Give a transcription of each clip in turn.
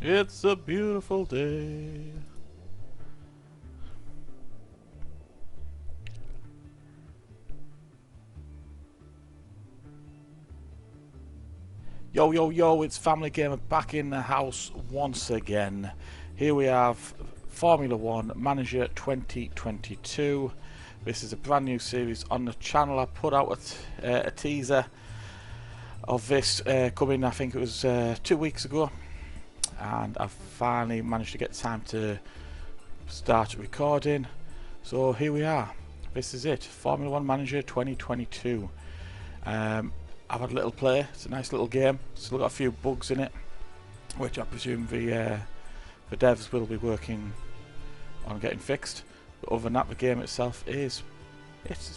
It's a beautiful day. Yo, yo, yo, it's FamilyGamer back in the house once again. Here we have Formula 1 Manager 2022. This is a brand new series on the channel. I put out a teaser of this coming, I think it was 2 weeks ago. And I've finally managed to get time to start recording. So here we are. This is it, Formula 1 Manager 2022. I've had a little play. It's a nice little game. Still got a few bugs in it, which I presume the devs will be working on getting fixed. But other than that, the game itself it's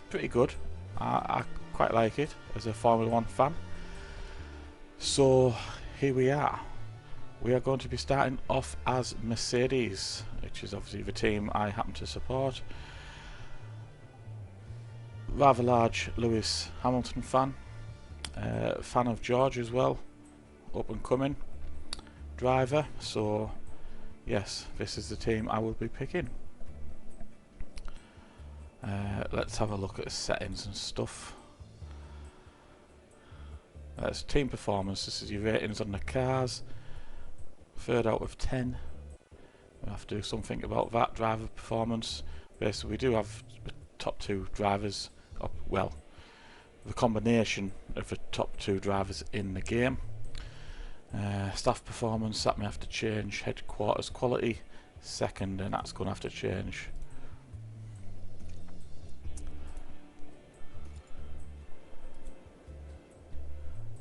pretty good. I quite like it as a Formula 1 fan. So here we are. We are going to be starting off as Mercedes, which is obviously the team I happen to support. Rather large Lewis Hamilton fan. Fan of George as well, up and coming driver, so yes, this is the team I will be picking. Let's have a look at the settings and stuff. That's team performance. This is your ratings on the cars. 3rd out of 10. We have to do something about that. Driver performance. Basically, we do have the top 2 drivers. Well, the combination of the top 2 drivers in the game. Staff performance, that may have to change. Headquarters quality, 2nd, and that's going to have to change.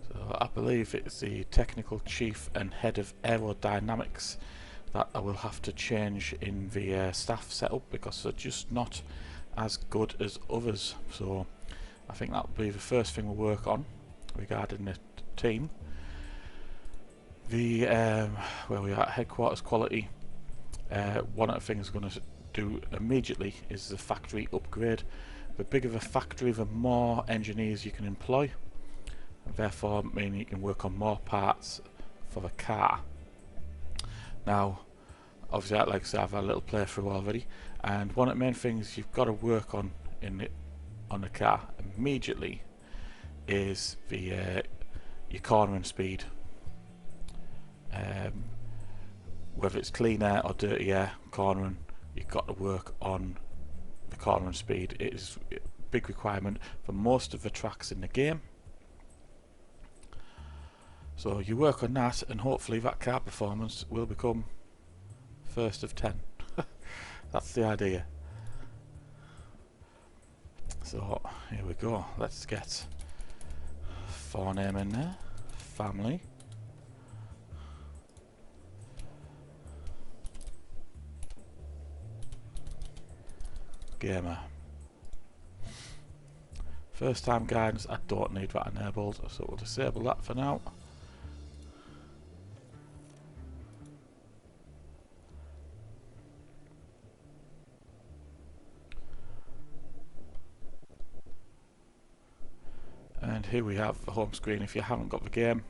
So I believe it's the technical chief and head of aerodynamics that I will have to change in the staff setup, because they're just not as good as others. So I think that will be the first thing we'll work on regarding the team. The where we are at headquarters quality, one of the things we're going to do immediately is the factory upgrade. The bigger the factory, the more engineers you can employ, and therefore meaning you can work on more parts for the car. Now, obviously, like I said, I've had a little playthrough already, and one of the main things you've got to work on on the car immediately is the your cornering speed. Whether it's clean air or dirty air cornering, you've got to work on the cornering speed. It is a big requirement for most of the tracks in the game. So you work on that, and hopefully that car performance will become 1st of 10. That's the idea. So here we go. Let's get forename in there. Family. Gamer. First time guidance, I don't need that enabled, so we'll disable that for now. And here we have the home screen. If you haven't got the game,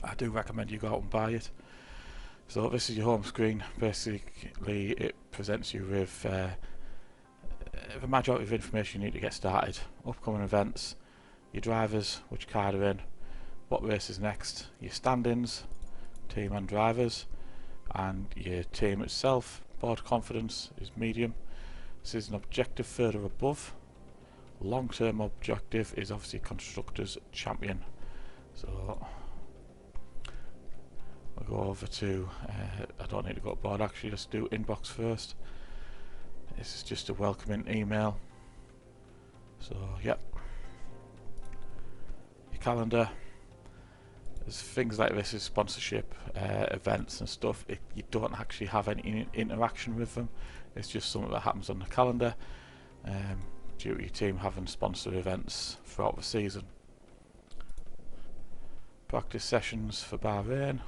I do recommend you go out and buy it. So this is your home screen. Basically, it presents you with the majority of information you need to get started. Upcoming events, your drivers, which car they're in, what race is next, your standings, team and drivers, and your team itself. Board confidence is medium. This is an objective further above. Long-term objective is obviously Constructors Champion. So we'll go over to, I don't need to go to board actually, let's do inbox first. This is just a welcoming email. So yep. Your calendar. There's things like this is sponsorship, events and stuff. You don't actually have any interaction with them. It's just something that happens on the calendar. Due to your team having sponsored events throughout the season. Practice sessions for Bahrain,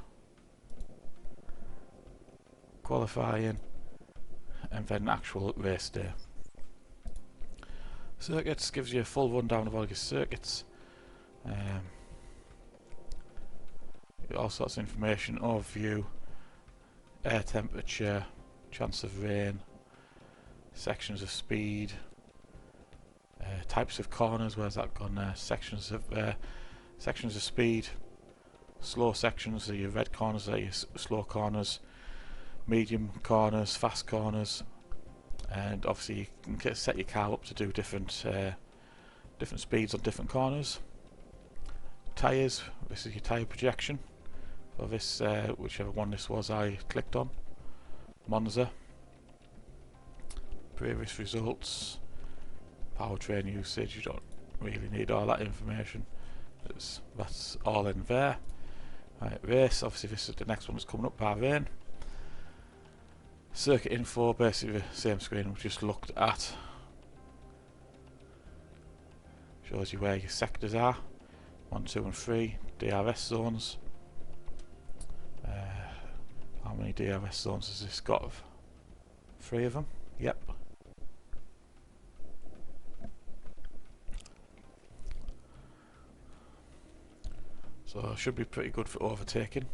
qualifying, and then actual race day. Circuits gives you a full rundown of all your circuits. All sorts of information, overview, air temperature, chance of rain, sections of speed, types of corners. Where's that gone there? Sections of speed. Slow sections are your red corners, are your slow corners. Medium corners, fast corners, and obviously you can set your car up to do different speeds on different corners. Tyres. This is your tyre projection for this, whichever one this was I clicked on. Monza. Previous results. Powertrain usage. You don't really need all that information. That's all in there. Right, race. Obviously this is the next one that's coming up, Bahrain. Circuit info, basically the same screen we just looked at. Shows you where your sectors are. 1, 2 and 3. DRS zones. How many DRS zones has this got? 3 of them? Yep. So should be pretty good for overtaking.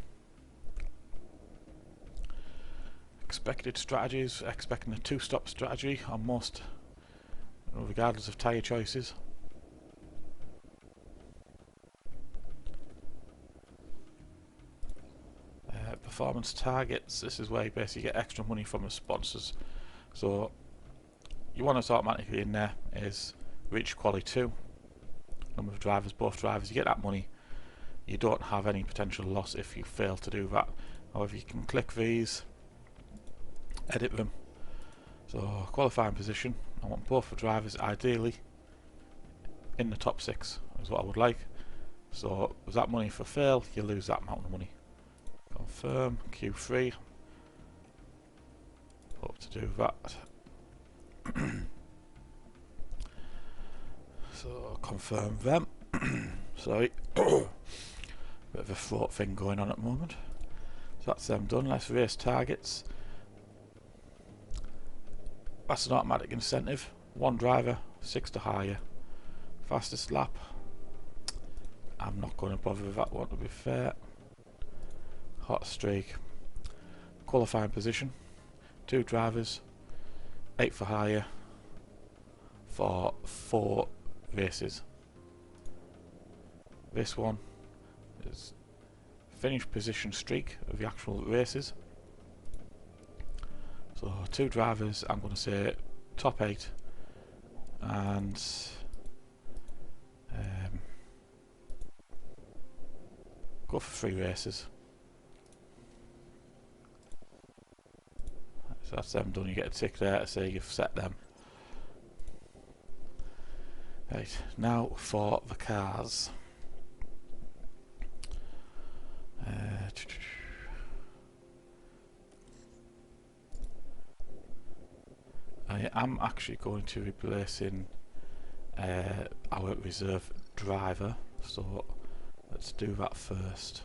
Expected strategies, expecting a 2-stop strategy on most, regardless of tyre choices. Performance targets, this is where you basically get extra money from the sponsors. So you want us automatically in there is reach quality 2, number of drivers, both drivers, you get that money. You don't have any potential loss if you fail to do that. However, you can click these, edit them. So qualifying position, I want both the drivers ideally in the top 6 is what I would like. So with that money for fail, you lose that amount of money. Confirm Q3. Hope to do that. So confirm them. Sorry. Bit of a throat thing going on at the moment. So that's them done. Let's race targets. That's an automatic incentive. 1 driver, 6 to hire. Fastest lap. I'm not going to bother with that one, to be fair. Hot streak. Qualifying position. 2 drivers. 8 for hire. For 4 races. This one is finish position streak of the actual races. So 2 drivers, I'm going to say top 8 and go for 3 races. So that's them done. You get a tick there to say you've set them. Right, now for the cars. I am actually going to be replacing our reserve driver, so let's do that first.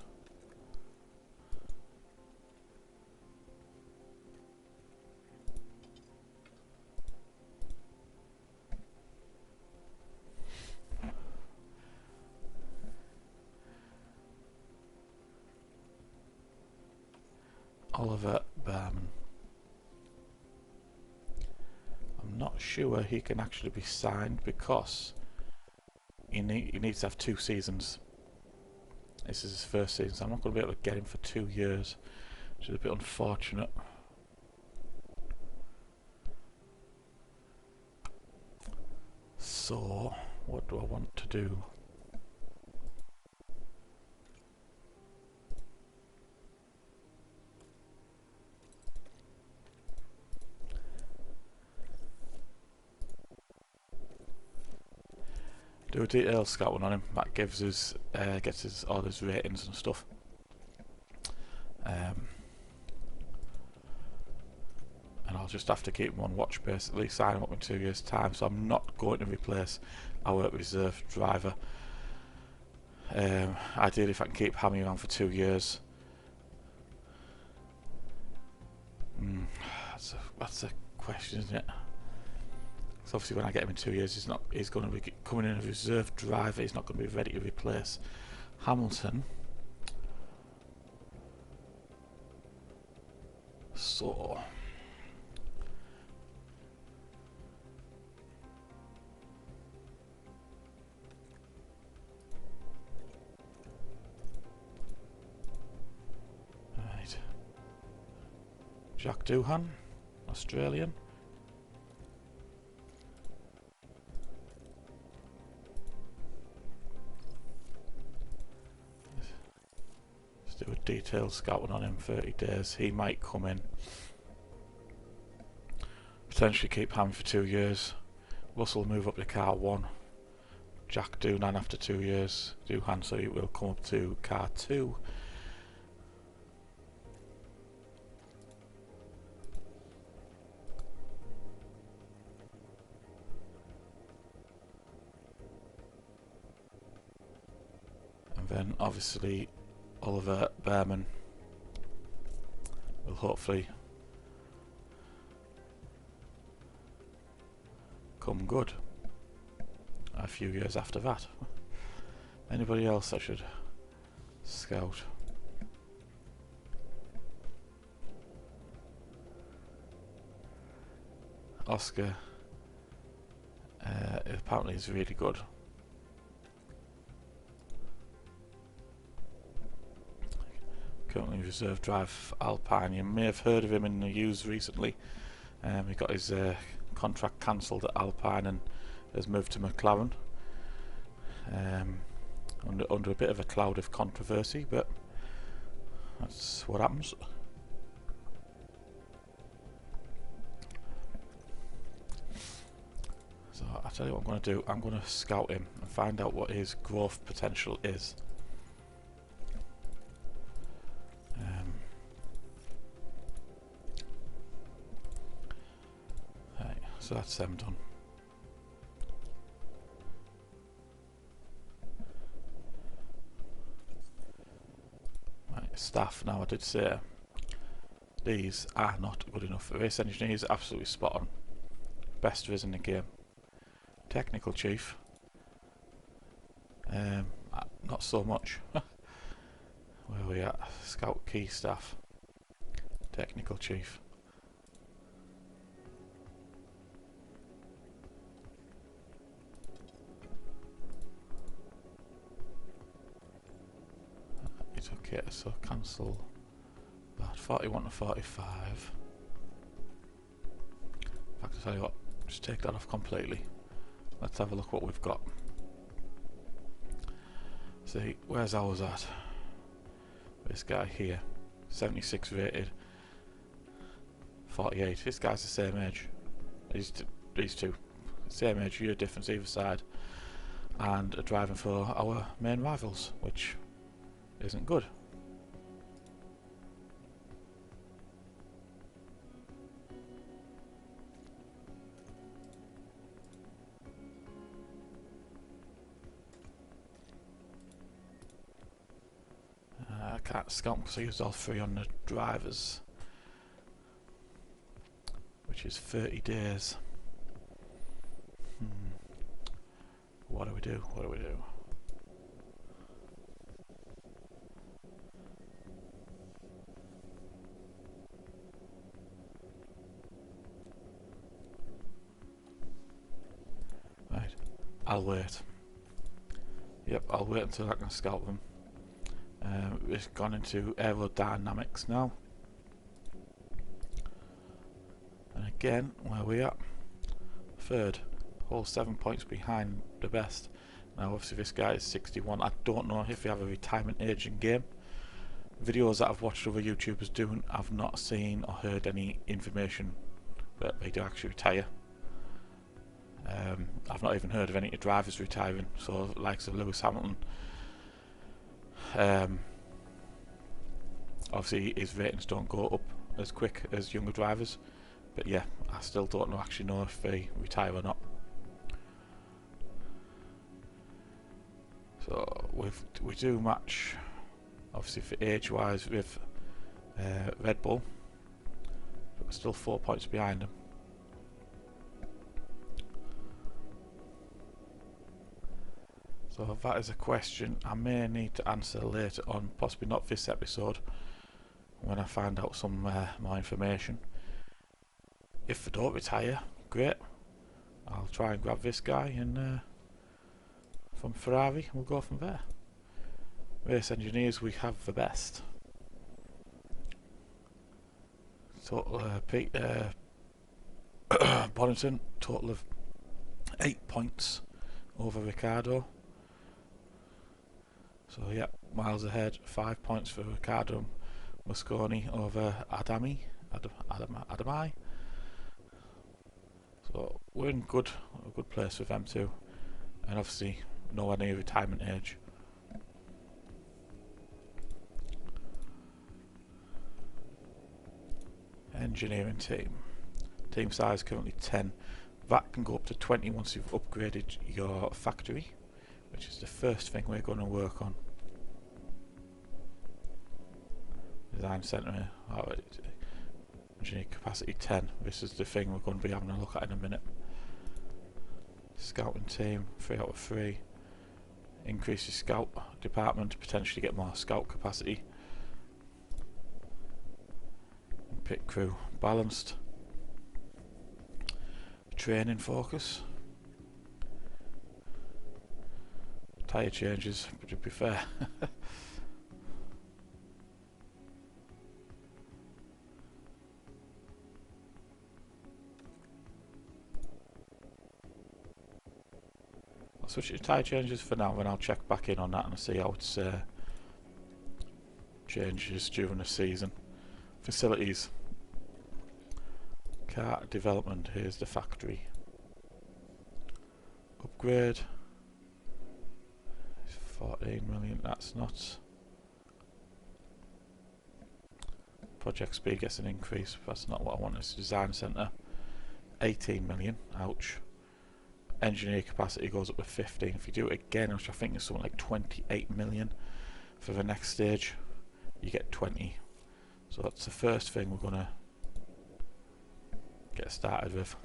Oliver Berman. I'm not sure he can actually be signed because he needs to have 2 seasons. This is his first season, so I'm not going to be able to get him for 2 years, which is a bit unfortunate. So, what do I want to do? Do a detailed scouting on him. That gives us gets us all his ratings and stuff. And I'll just have to keep him on watch basically, sign him up in 2 years' time. So I'm not going to replace our reserve driver. Ideally, if I can keep Hammy around for 2 years. That's a question, isn't it? So obviously when I get him in 2 years, he's going to be coming in as a reserve driver. He's not going to be ready to replace Hamilton. So right, Jack Doohan, Australian. Let's do a detailed scouting on him. 30 days. He might come in. Potentially keep Ham for 2 years. Russell will move up to car 1. Jack Doohan after 2 years. Doohan, so he will come up to car 2. And then obviously Oliver Behrman will hopefully come good a few years after that. Anybody else I should scout? Oscar apparently is really good. Currently reserve drive for Alpine. You may have heard of him in the news recently. He got his contract cancelled at Alpine and has moved to McLaren. Under a bit of a cloud of controversy, but that's what happens. So I'll tell you what I'm going to do. I'm going to scout him and find out what his growth potential is. Right, so that's them done. Right, staff. Now I did say these are not good enough. Race engineer is absolutely spot on. Best there is in the game. Technical chief. Not so much. Where are we at? Scout key staff. Technical chief. It's okay, so cancel that. 41 to 45. In fact, I'll tell you what, just take that off completely. Let's have a look what we've got. See, where's ours at? This guy here, 76 rated, 48. This guy's the same age. These two, same age, year difference either side, and are driving for our main rivals, which isn't good. I can't scout because I used all 3 on the drivers, which is 30 days. What do we do? What do we do? Right, I'll wait. Yep, I'll wait until I can scout them. We've gone into aerodynamics now. And again, where we are? Third. Whole 7 points behind the best. Now obviously this guy is 61. I don't know if we have a retirement age in game. Videos that I've watched other YouTubers doing, I've not seen or heard any information that they do actually retire. I've not even heard of any drivers retiring, so likes of Lewis Hamilton. Obviously his ratings don't go up as quick as younger drivers, but yeah, I still don't actually know if they retire or not. So we do match, obviously for age wise, with Red Bull, but we're still 4 points behind them. So that is a question I may need to answer later on, possibly not this episode. when I find out some more information. If I don't retire, great. I'll try and grab this guy and from Ferrari, and we'll go from there. Race engineers, we have the best. Total Bonington, total of 8 points over Ricardo. So yeah, miles ahead. 5 points for Ricardo Mosconi over Adami. So we're in a good place with them too, and obviously nowhere near retirement age. Engineering team size currently 10. That can go up to 20 once you've upgraded your factory, which is the first thing we're going to work on. Design centre, engineer capacity 10. This is the thing we're going to be having a look at in a minute. Scouting team 3 out of 3. Increase your scout department to potentially get more scout capacity. Pit crew balanced. Training focus. Tyre changes, but to be fair. I'll switch it to tyre changes for now, and I'll check back in on that and see how it's changes during the season. Facilities. Car development, here's the factory. Upgrade. 14 million, that's not. Project speed gets an increase, that's not what I want. It's design centre. 18 million, ouch. Engineer capacity goes up to 15. If you do it again, which I think is something like 28 million for the next stage, you get 20. So that's the first thing we're going to get started with.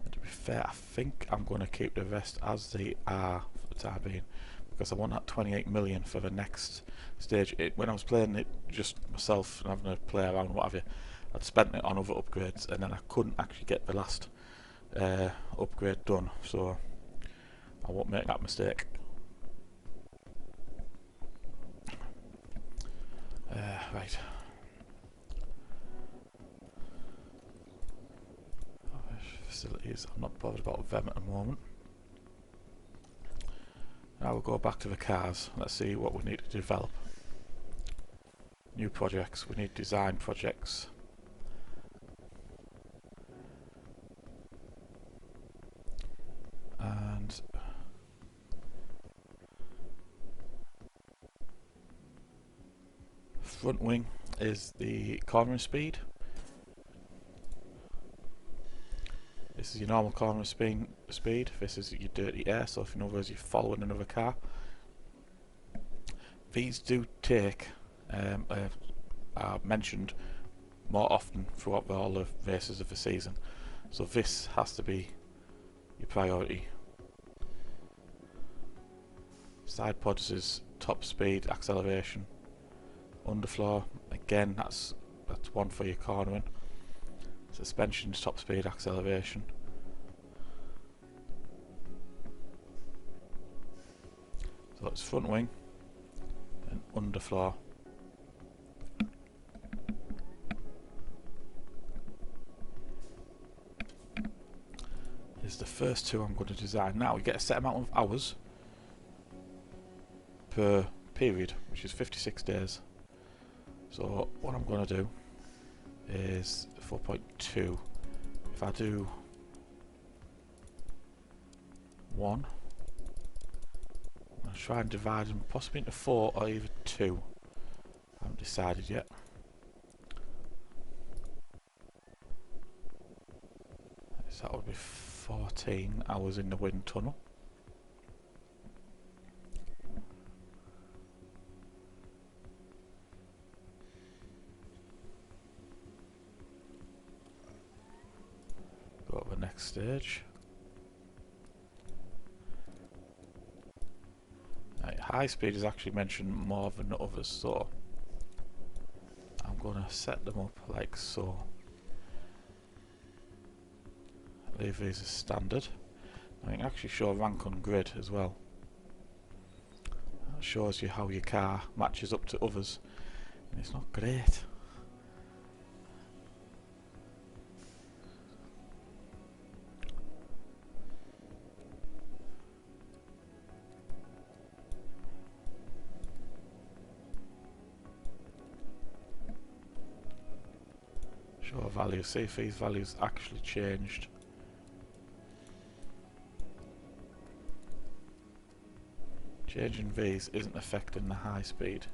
And to be fair, I think I'm going to keep the rest as they are for the time being, because I want that 28 million for the next stage. When I was playing it just myself and having a play around, what have you, I'd spent it on other upgrades, and then I couldn't actually get the last upgrade done, so I won't make that mistake. Right. Facilities, I'm not bothered about them at the moment. Now we'll go back to the cars. Let's see what we need to develop. New projects, we need design projects. And front wing is the cornering speed. This is your normal cornering speed. This is your dirty air, so if in other words you're following another car. These do take, are mentioned more often throughout all the races of the season. So this has to be your priority. Side pods is top speed, acceleration. Underfloor, again that's one for your cornering. Suspension's top speed, acceleration. So it's front wing and underfloor. Is the first two I'm going to design. Now we get a set amount of hours per period, which is 56 days. So what I'm going to do is 4.2. If I do 1, I'm going to try and divide them possibly into 4 or even 2. I haven't decided yet. So that would be 14 hours in the wind tunnel. Go to the next stage. high speed is actually mentioned more than others, so I'm going to set them up like so. Leave these as standard. I can actually show rank on grid as well. That shows you how your car matches up to others, and it's not great. Show values, see if these values actually changed. Changing these isn't affecting the high speed.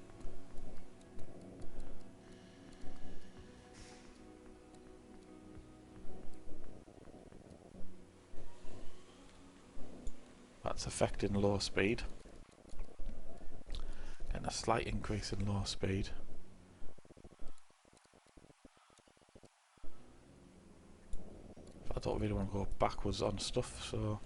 That's affecting low speed. And a slight increase in low speed. I don't really want to go backwards on stuff, so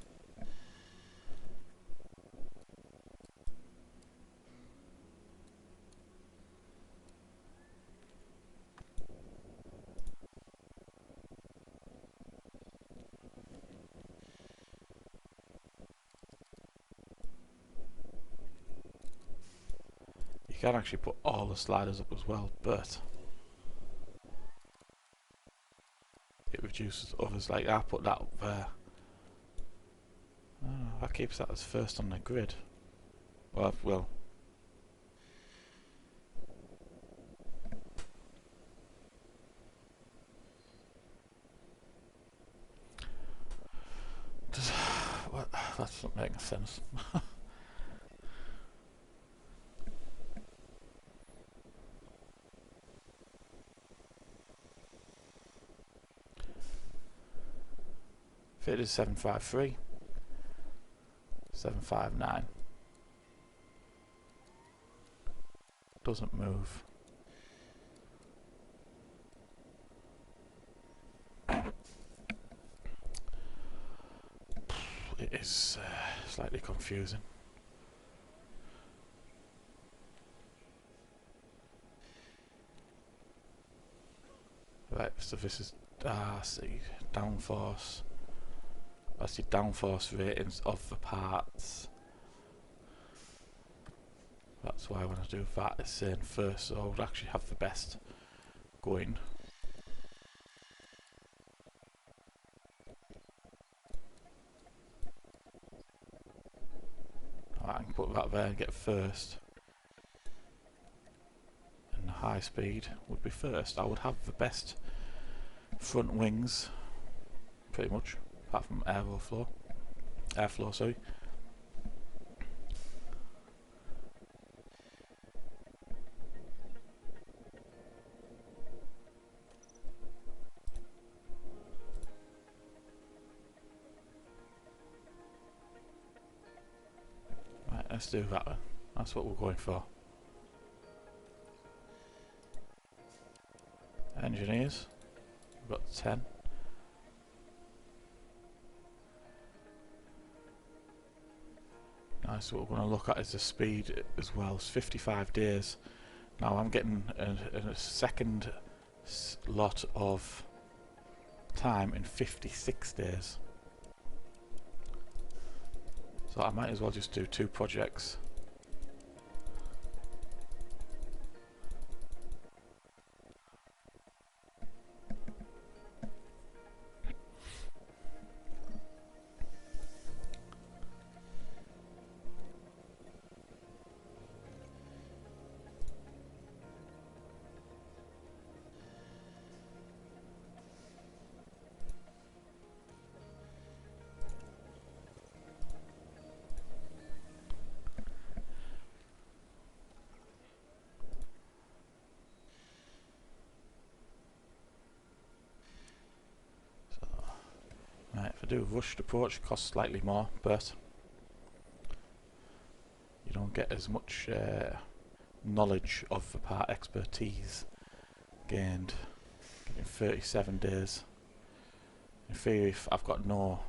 you can actually put all the sliders up as well, but it reduces others. Like I put that up there. Oh, that keeps that as first on the grid. Well, what? That's not making sense. If it is 753, 759 doesn't move. It is slightly confusing. Right, so this is see, downforce. That's your downforce ratings of the parts. That's why when I do that it's saying first, so I would actually have the best going. I can put that there and get first. And the high speed would be first. I would have the best front wings, pretty much, apart from airflow, sorry. Right, let's do that then. That's what we're going for. Engineers, we've got 10. Nice, what we're going to look at is the speed as well. It's 55 days. Now I'm getting a second lot of time in 56 days. So I might as well just do 2 projects. Right, if I do a rushed approach, it costs slightly more, but you don't get as much knowledge of the part, expertise gained in 37 days. In theory, if I've got no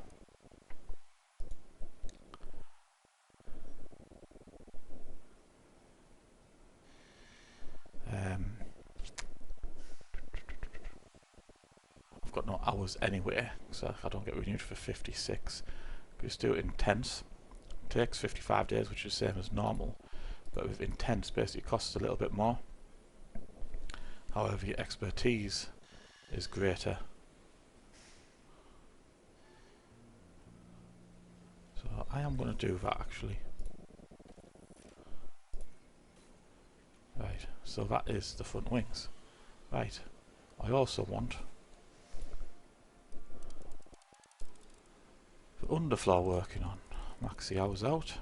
got no hours anyway, so I don't get renewed for 56. Just do it intense. It takes 55 days, which is the same as normal, but with intense basically it costs a little bit more. However, your expertise is greater. So I am going to do that actually. Right, so that is the front wings. Right, I also want the underfloor working on. Max the hours out.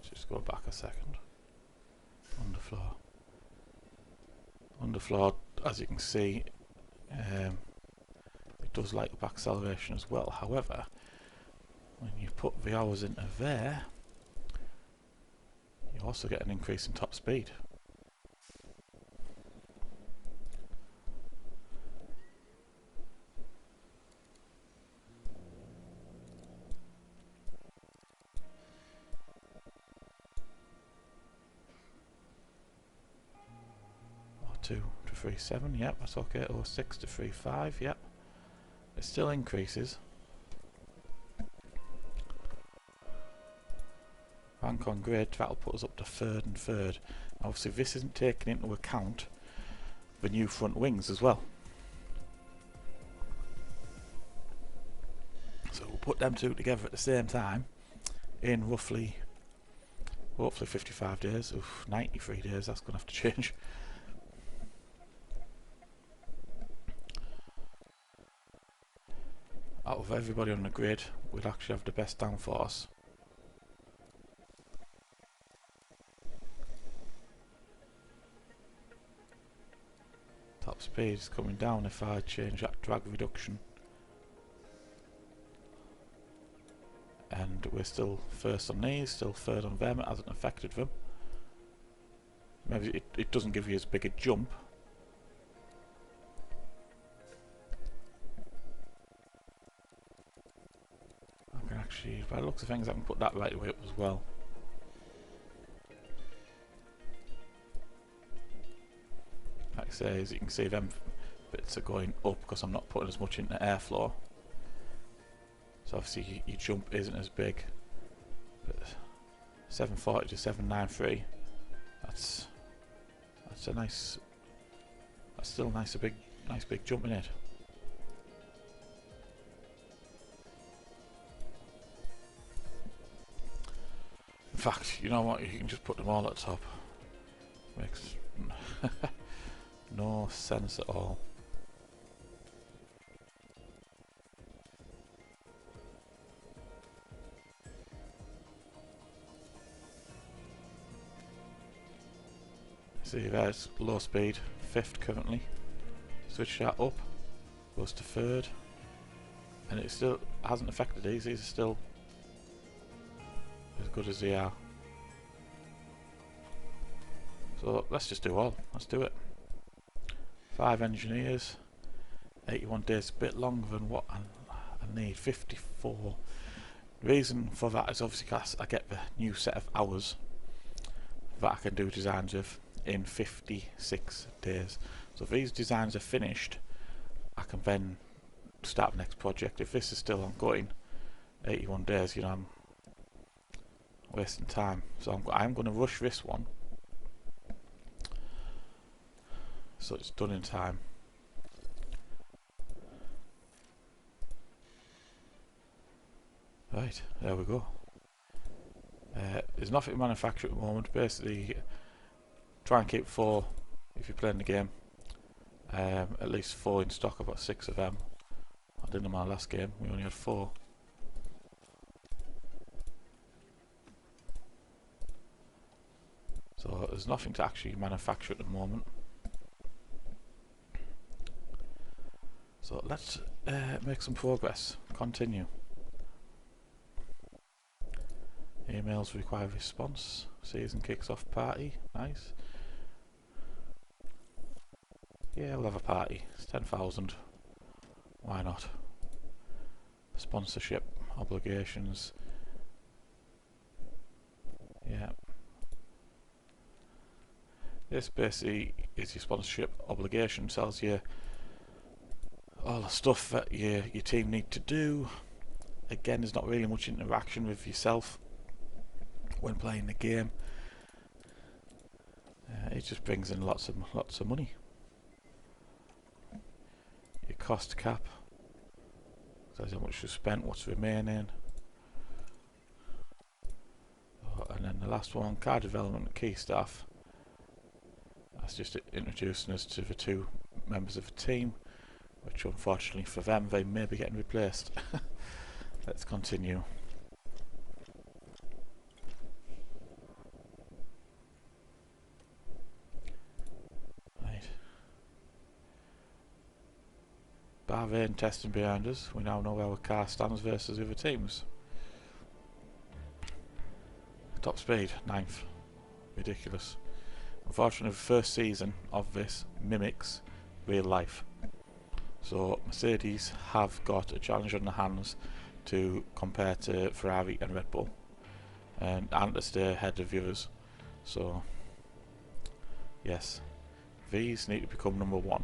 Just go back a second. Underfloor. Underfloor, as you can see, it does like back acceleration as well. However, when you put the hours into there, you also get an increase in top speed. Or 2 to 3.7, yep, that's okay. Or 6 to 3.5, yep. It still increases. Rank on grade, that'll put us up to third and third. Obviously this isn't taking into account the new front wings as well. So we'll put them two together at the same time in roughly, hopefully 55 days. Oof, 93 days, that's going to have to change. Out of everybody on the grid, we'll actually have the best downforce. Top speed is coming down if I change that drag reduction. And we're still first on these, still third on them, it hasn't affected them. Maybe it doesn't give you as big a jump. I can actually, by the looks of things, I can put that right away up as well. Like I say, as you can see, them bits are going up because I'm not putting as much into airflow. So obviously your jump isn't as big. But 740 to 793, that's a nice, that's still nice big jump in it. In fact, you know what, you can just put them all at the top. Makes no sense at all. See, there's low speed, 5th currently. Switch that up, goes to 3rd, and it still hasn't affected these. These are still as good as they are. So let's just do all. Let's do it. 5 engineers, 81 days, a bit longer than what I need. 54. The reason for that is obviously because I get the new set of hours that I can do designs with in 56 days. So if these designs are finished, I can then start the next project. If this is still ongoing, 81 days, you know, I'm wasting time. So I'm going to rush this one, so it's done in time. Right, there we go. There's nothing manufactured at the moment. Basically, try and keep 4 if you're playing the game. At least 4 in stock. I've got 6 of them. I did in my last game. We only had 4. So there's nothing to actually manufacture at the moment. So let's make some progress. Continue. Emails require response. Season kicks off party. Nice. Yeah, we'll have a party. It's 10,000. Why not? sponsorship obligations. Yeah. This basically is your sponsorship obligation, tells you all the stuff that your team need to do. Again, there's not really much interaction with yourself when playing the game. It just brings in lots of money. Your cost cap tells you how much you spent, what's remaining. And then the last one, card development, key staff. That's just introducing us to the two members of the team, which unfortunately for them, they may be getting replaced. Let's continue. Right. Bahrain testing behind us. We now know where our car stands versus other teams. Top speed, 9th. Ridiculous. Unfortunately, the first season of this mimics real life. So Mercedes have got a challenge on their hands to compare to Ferrari and Red Bull, and to stay ahead of the others. So yes, these need to become number one.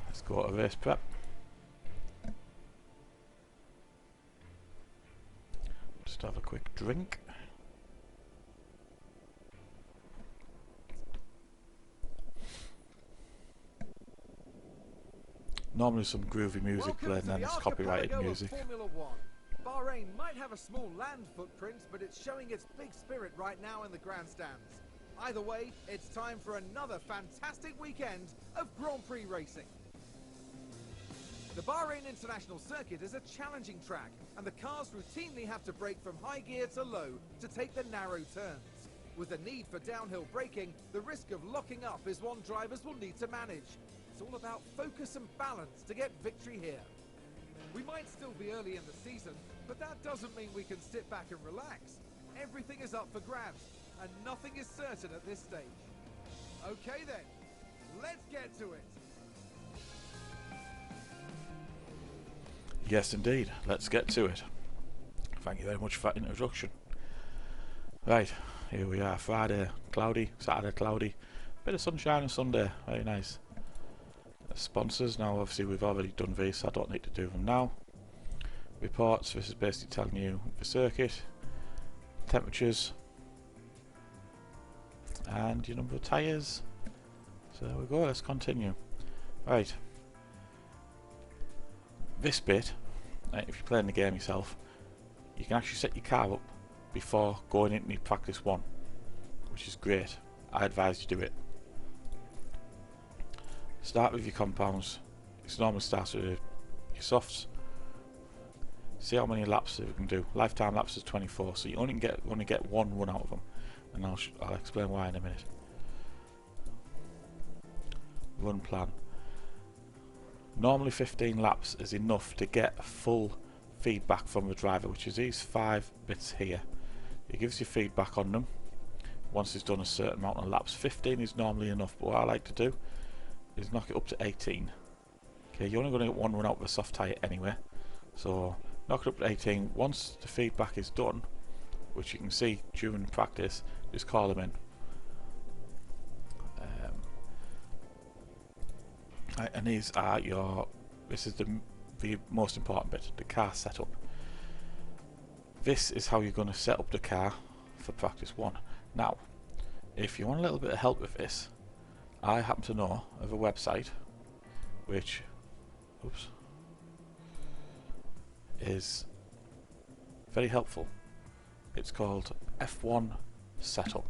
Let's go to race prep. Just have a quick drink. Normally some groovy music playing, then it's copyrighted music. Formula 1. Bahrain might have a small land footprint, but it's showing its big spirit right now in the grandstands. Either way, it's time for another fantastic weekend of Grand Prix racing. The Bahrain International Circuit is a challenging track, and the cars routinely have to brake from high gear to low to take the narrow turns. With the need for downhill braking, the risk of locking up is one drivers will need to manage. It's all about focus and balance to get victory here. We might still be early in the season, but that doesn't mean we can sit back and relax. Everything is up for grabs, and nothing is certain at this stage. Okay then, let's get to it. Yes indeed, let's get to it. Thank you very much for that introduction. Right, here we are, Friday cloudy, Saturday cloudy, bit of sunshine on Sunday, very nice. Sponsors, now obviously we've already done these, so I don't need to do them now. Reports, this is basically telling you the circuit, temperatures, and your number of tyres. So there we go, let's continue. Right, this bit, if you're playing the game yourself, you can actually set your car up before going into practice 1, which is great. I advise you do it. Start with your compounds. It normally starts with your softs. See how many laps you can do. Lifetime laps is 24, so you only get one run out of them, and I'll explain why in a minute. Run plan. Normally 15 laps is enough to get full feedback from the driver, which is these 5 bits here. It gives you feedback on them once it's done a certain amount of laps. 15 is normally enough, but what I like to do is knock it up to 18. Okay, you're only going to get one run out of a soft tyre anyway, so knock it up to 18. Once the feedback is done, which you can see during practice, just call them in. And these are this is the most important bit, the car setup. This is how you're going to set up the car for practice 1. Now, if you want a little bit of help with this, I happen to know of a website which is very helpful. It's called F1 Setup,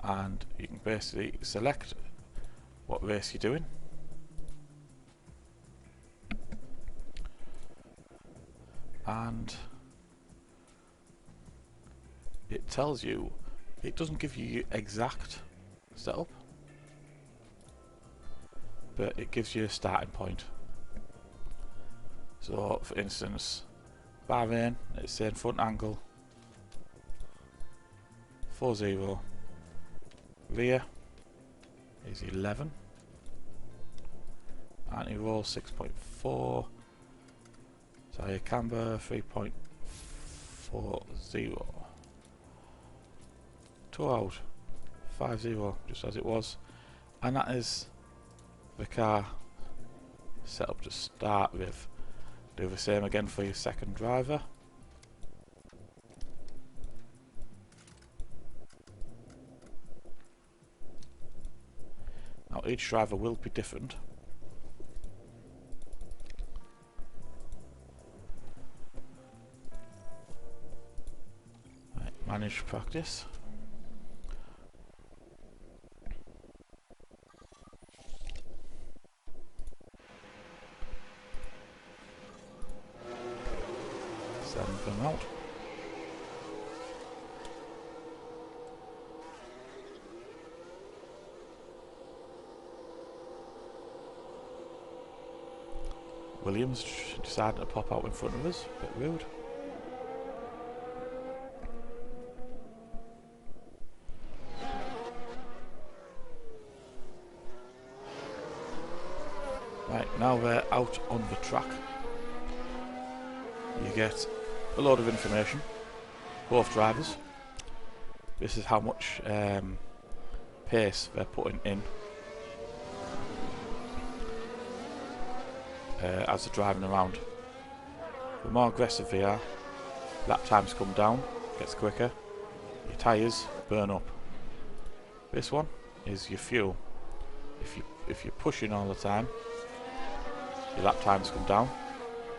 and you can basically select what race you're doing, and it tells you, it doesn't give you exact setup, but it gives you a starting point. So for instance, Bahrain, it's saying front angle 4.0, rear is 11, Anti-roll 6.4. Tire camber 3.40. 2 out. 5-0, just as it was. And that is the car set up to start with. Do the same again for your second driver. Now each driver will be different. Right, manage practice. Send them out. Williams decided to pop out in front of us, a bit rude. Right, now they're out on the track. You get a load of information, both drivers. This is how much pace they're putting in as they're driving around. The more aggressive they are, lap times come down, gets quicker, your tyres burn up. This one is your fuel. If you're pushing all the time, your lap times come down,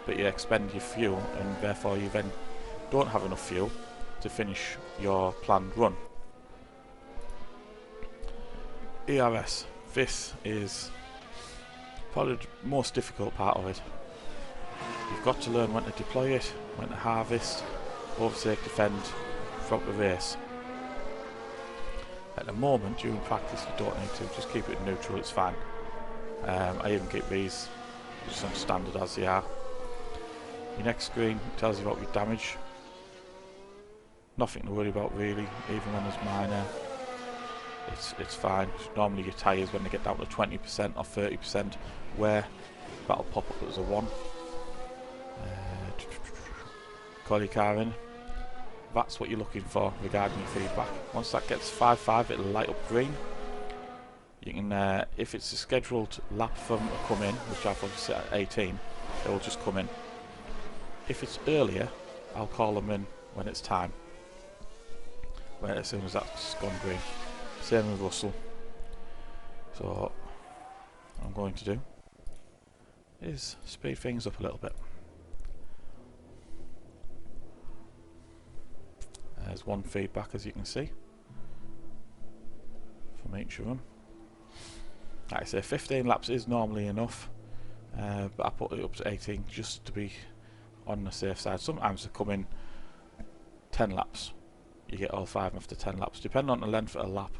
but you expend your fuel, and therefore you then don't have enough fuel to finish your planned run. ERS. This is probably the most difficult part of it. You've got to learn when to deploy it, when to harvest, overtake, defend throughout the race. At the moment, during practice, you don't need to, just keep it neutral, it's fine. I even keep these just on standard as they are. Your next screen tells you about your damage. Nothing to worry about really, even when there's minor. It's fine. Normally your tyres, when they get down to 20% or 30% wear, that'll pop up as a 1. Call your car in. That's what you're looking for regarding your feedback. Once that gets 5.5, it'll light up green. You can, if it's a scheduled lap for them to come in, which I've obviously set at 18, it will just come in. If it's earlier, I'll call them in when it's time. As soon as that's gone green. Same with Russell. So what I'm going to do is speed things up a little bit. There's one feedback, as you can see, from each of them. Like I say, 15 laps is normally enough, but I put it up to 18 just to be on the safe side. Sometimes they come in 10 laps. You get all 5 after 10 laps, depending on the length of a lap.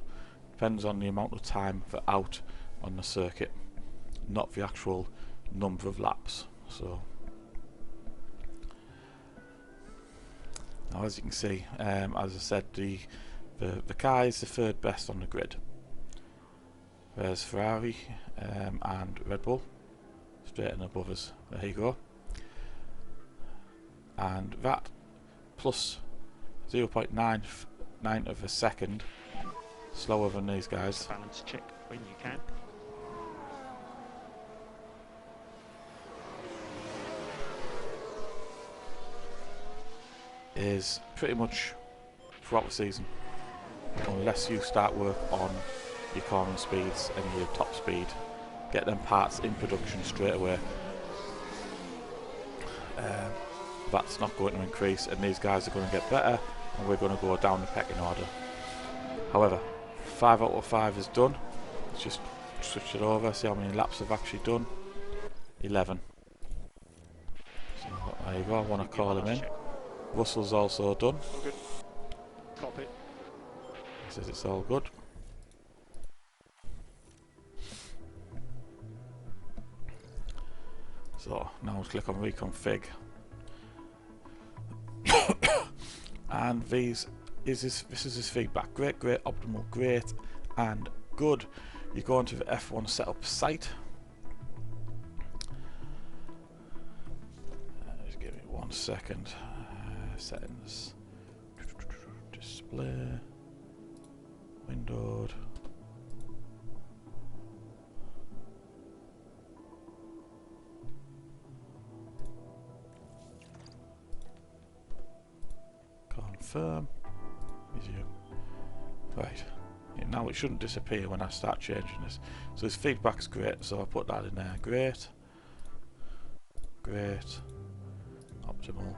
Depends on the amount of time for out on the circuit, not the actual number of laps. So now, as you can see, as I said, the car is the third best on the grid. There's Ferrari and Red Bull straight in above us. There you go. And that plus 0.9 of a second slower than these guys. Balance check when you can. Is pretty much throughout the season, unless you start work on your cornering speeds and your top speed. Get them parts in production straight away. That's not going to increase, and these guys are going to get better, and we're going to go down the pecking order. However, 5 out of 5 is done. Let's just switch it over, see how many laps I've actually done. 11. So there you go, I want to call him in. Russell's also done. All good. Copy. He says it's all good. So now let's click on reconfig. And this is his feedback. Great, great, optimal, great, and good. You go onto the F1 setup site. second. Settings. Display. Windowed. Confirm. Resume. Right. Yeah, now it shouldn't disappear when I start changing this. So this feedback's great, so I'll put that in there. Great. Great. Optimal.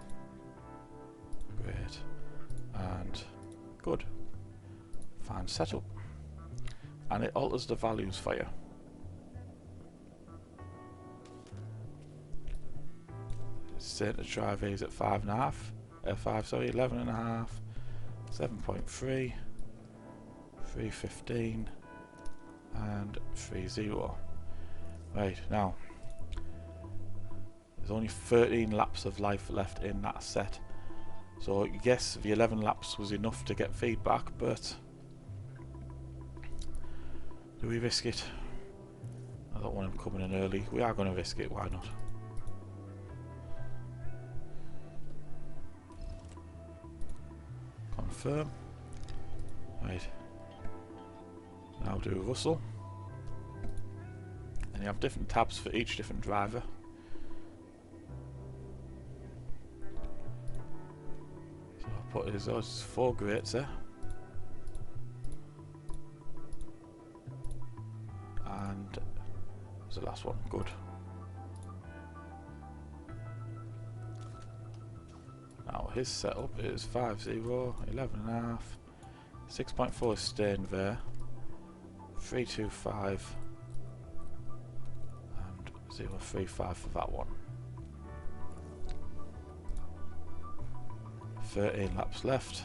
Great. And good. Fine setup. And it alters the values for you. Set to try these at 5.5. 11.5. 7.3. 3.15. And 3.0. Right, now there's only 13 laps of life left in that set. So yes, the 11 laps was enough to get feedback, but do we risk it? I don't want him coming in early. We are going to risk it, why not? Confirm. Right. Now do Russell. And you have different tabs for each different driver. So I'll put those 4 greats there. And was the last one. Good. Now his setup is 5.0, 11.5, 6.4 is staying there, 3.25 and 0.35 for that one. 13 laps left.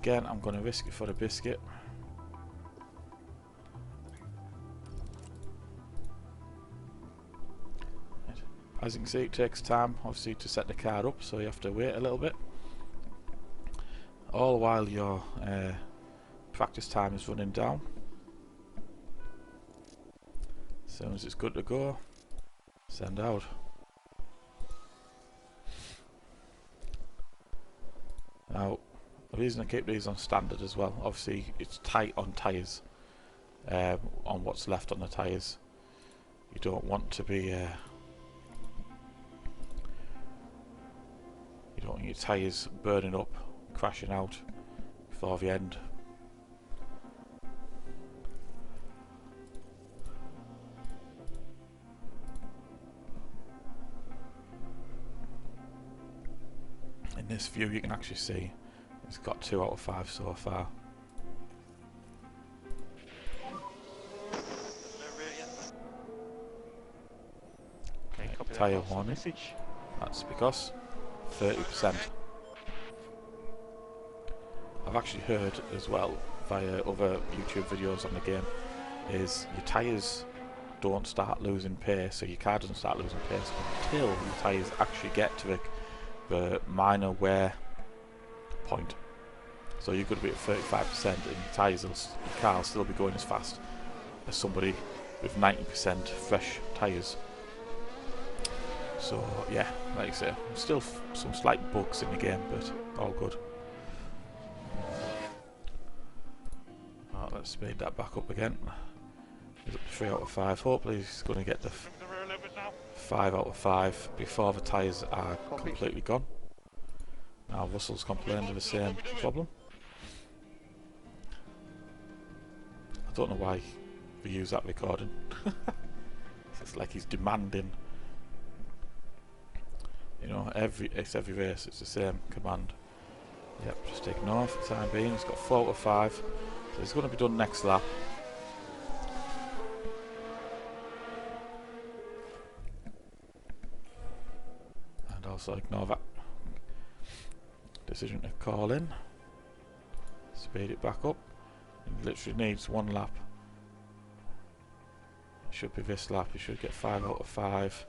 Again, I'm going to risk it for the biscuit. As you can see, it takes time obviously to set the car up, so you have to wait a little bit. All while your practice time is running down. As soon as it's good to go, send out. Now, the reason I keep these on standard as well, obviously it's tight on tyres, on what's left on the tyres. You don't want to be you don't want your tyres burning up, crashing out before the end. In this view you can actually see it's got 2 out of 5 so far. Tyre warning. That's because 30%. I've actually heard as well via other YouTube videos on the game is your tyres don't start losing pace, so your car doesn't start losing pace until your tyres actually get to the minor wear point. So you could be at 35% and your car will still be going as fast as somebody with 90% fresh tyres. So yeah, like I say, still some slight bugs in the game, but all good. Right, let's speed that back up again. He's up to 3 out of 5. Hopefully he's going to get the 5 out of 5 before the tyres are completely gone. Now Russell's complaining of the same problem. I don't know why we use that recording. It's like he's demanding. You know, every race it's the same command. Yep, just ignore for the time being. He's got 4 out of 5. So he's going to be done next lap. And also ignore that decision to call in. Speed it back up. It literally needs 1 lap. It should be this lap. He should get 5 out of 5.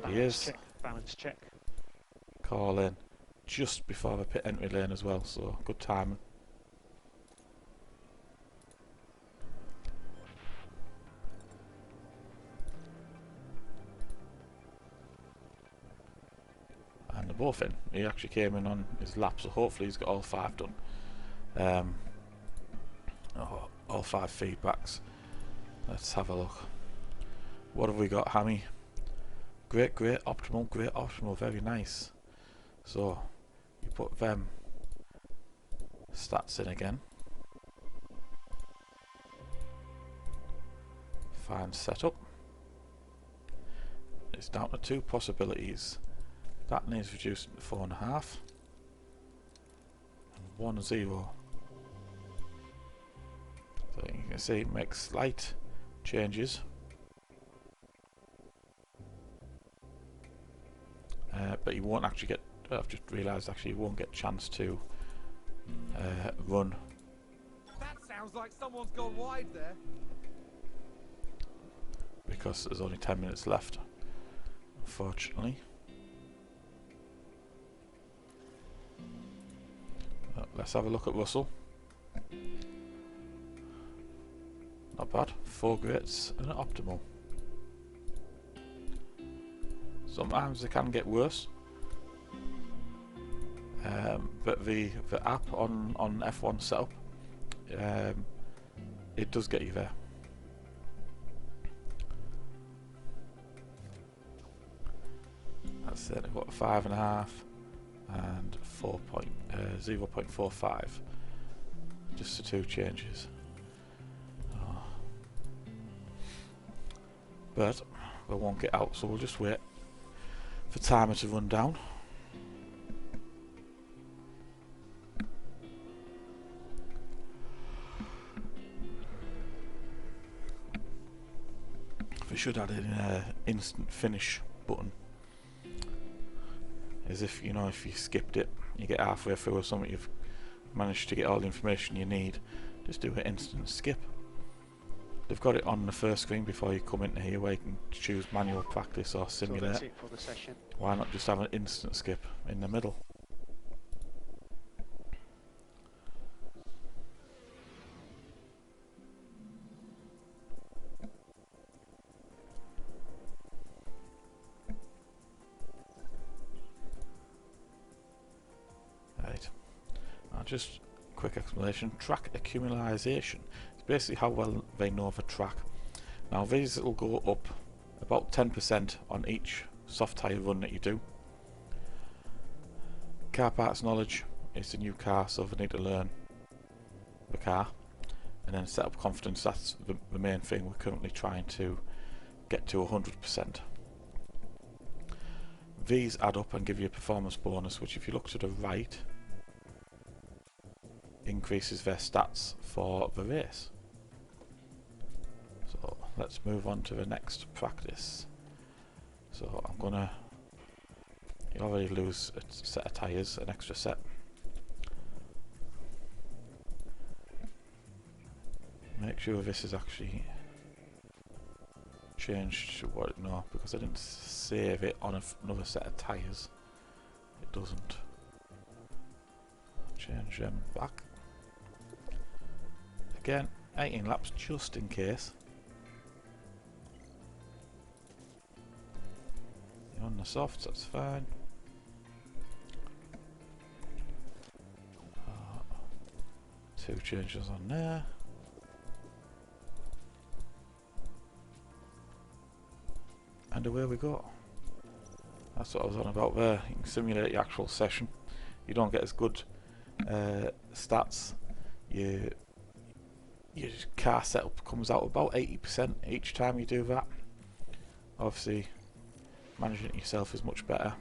He is. Balance check. Call in just before the pit entry lane as well, so good timing. And the both in. He actually came in on his lap, so hopefully he's got all 5 done. All 5 feedbacks. Let's have a look. What have we got, Hammy? Great, optimal, very nice. So, you put them stats in again. Find setup. It's down to 2 possibilities. That needs reducing to 4.5. And 1, 0. So you can see it makes slight changes. But you won't actually get, I've just realised actually you won't get a chance to run. That sounds like someone's gone wide there. Because there's only 10 minutes left, unfortunately. Let's have a look at Russell. Not bad. 4 greats and an optimal. Sometimes they can get worse, but the app on F1 setup, it does get you there. That's it. I've got 5.5 and 0.45. Just the 2 changes. But we won't get out, so we'll just wait for timer to run down. We should add in an instant finish button. As if, you know, if you skipped it, you get halfway through or something, you've managed to get all the information you need, just do an instant skip. They've got it on the first screen before you come into here where you can choose manual practice or simulate. So that's it for the session. Why not just have an instant skip in the middle? Right. Now just quick explanation. Track accumulation. It's basically how well they know the track. Now these will go up about 10% on each soft tyre run that you do. Car parts knowledge is the new car, so they need to learn the car. And then setup confidence, that's the main thing we're currently trying to get to 100%. These add up and give you a performance bonus, which if you look to the right, increases their stats for the race. So let's move on to the next practice. So I'm gonna, you already lose a set of tyres, an extra set. Make sure this is actually changed to what, no, because I didn't save it on another set of tyres. It doesn't. Change them back. Again, 18 laps just in case. You're on the softs, that's fine. 2 changes on there. And away we go. That's what I was on about there. You can simulate the actual session. You don't get as good stats. Your car setup comes out about 80% each time you do that. Obviously, managing it yourself is much better,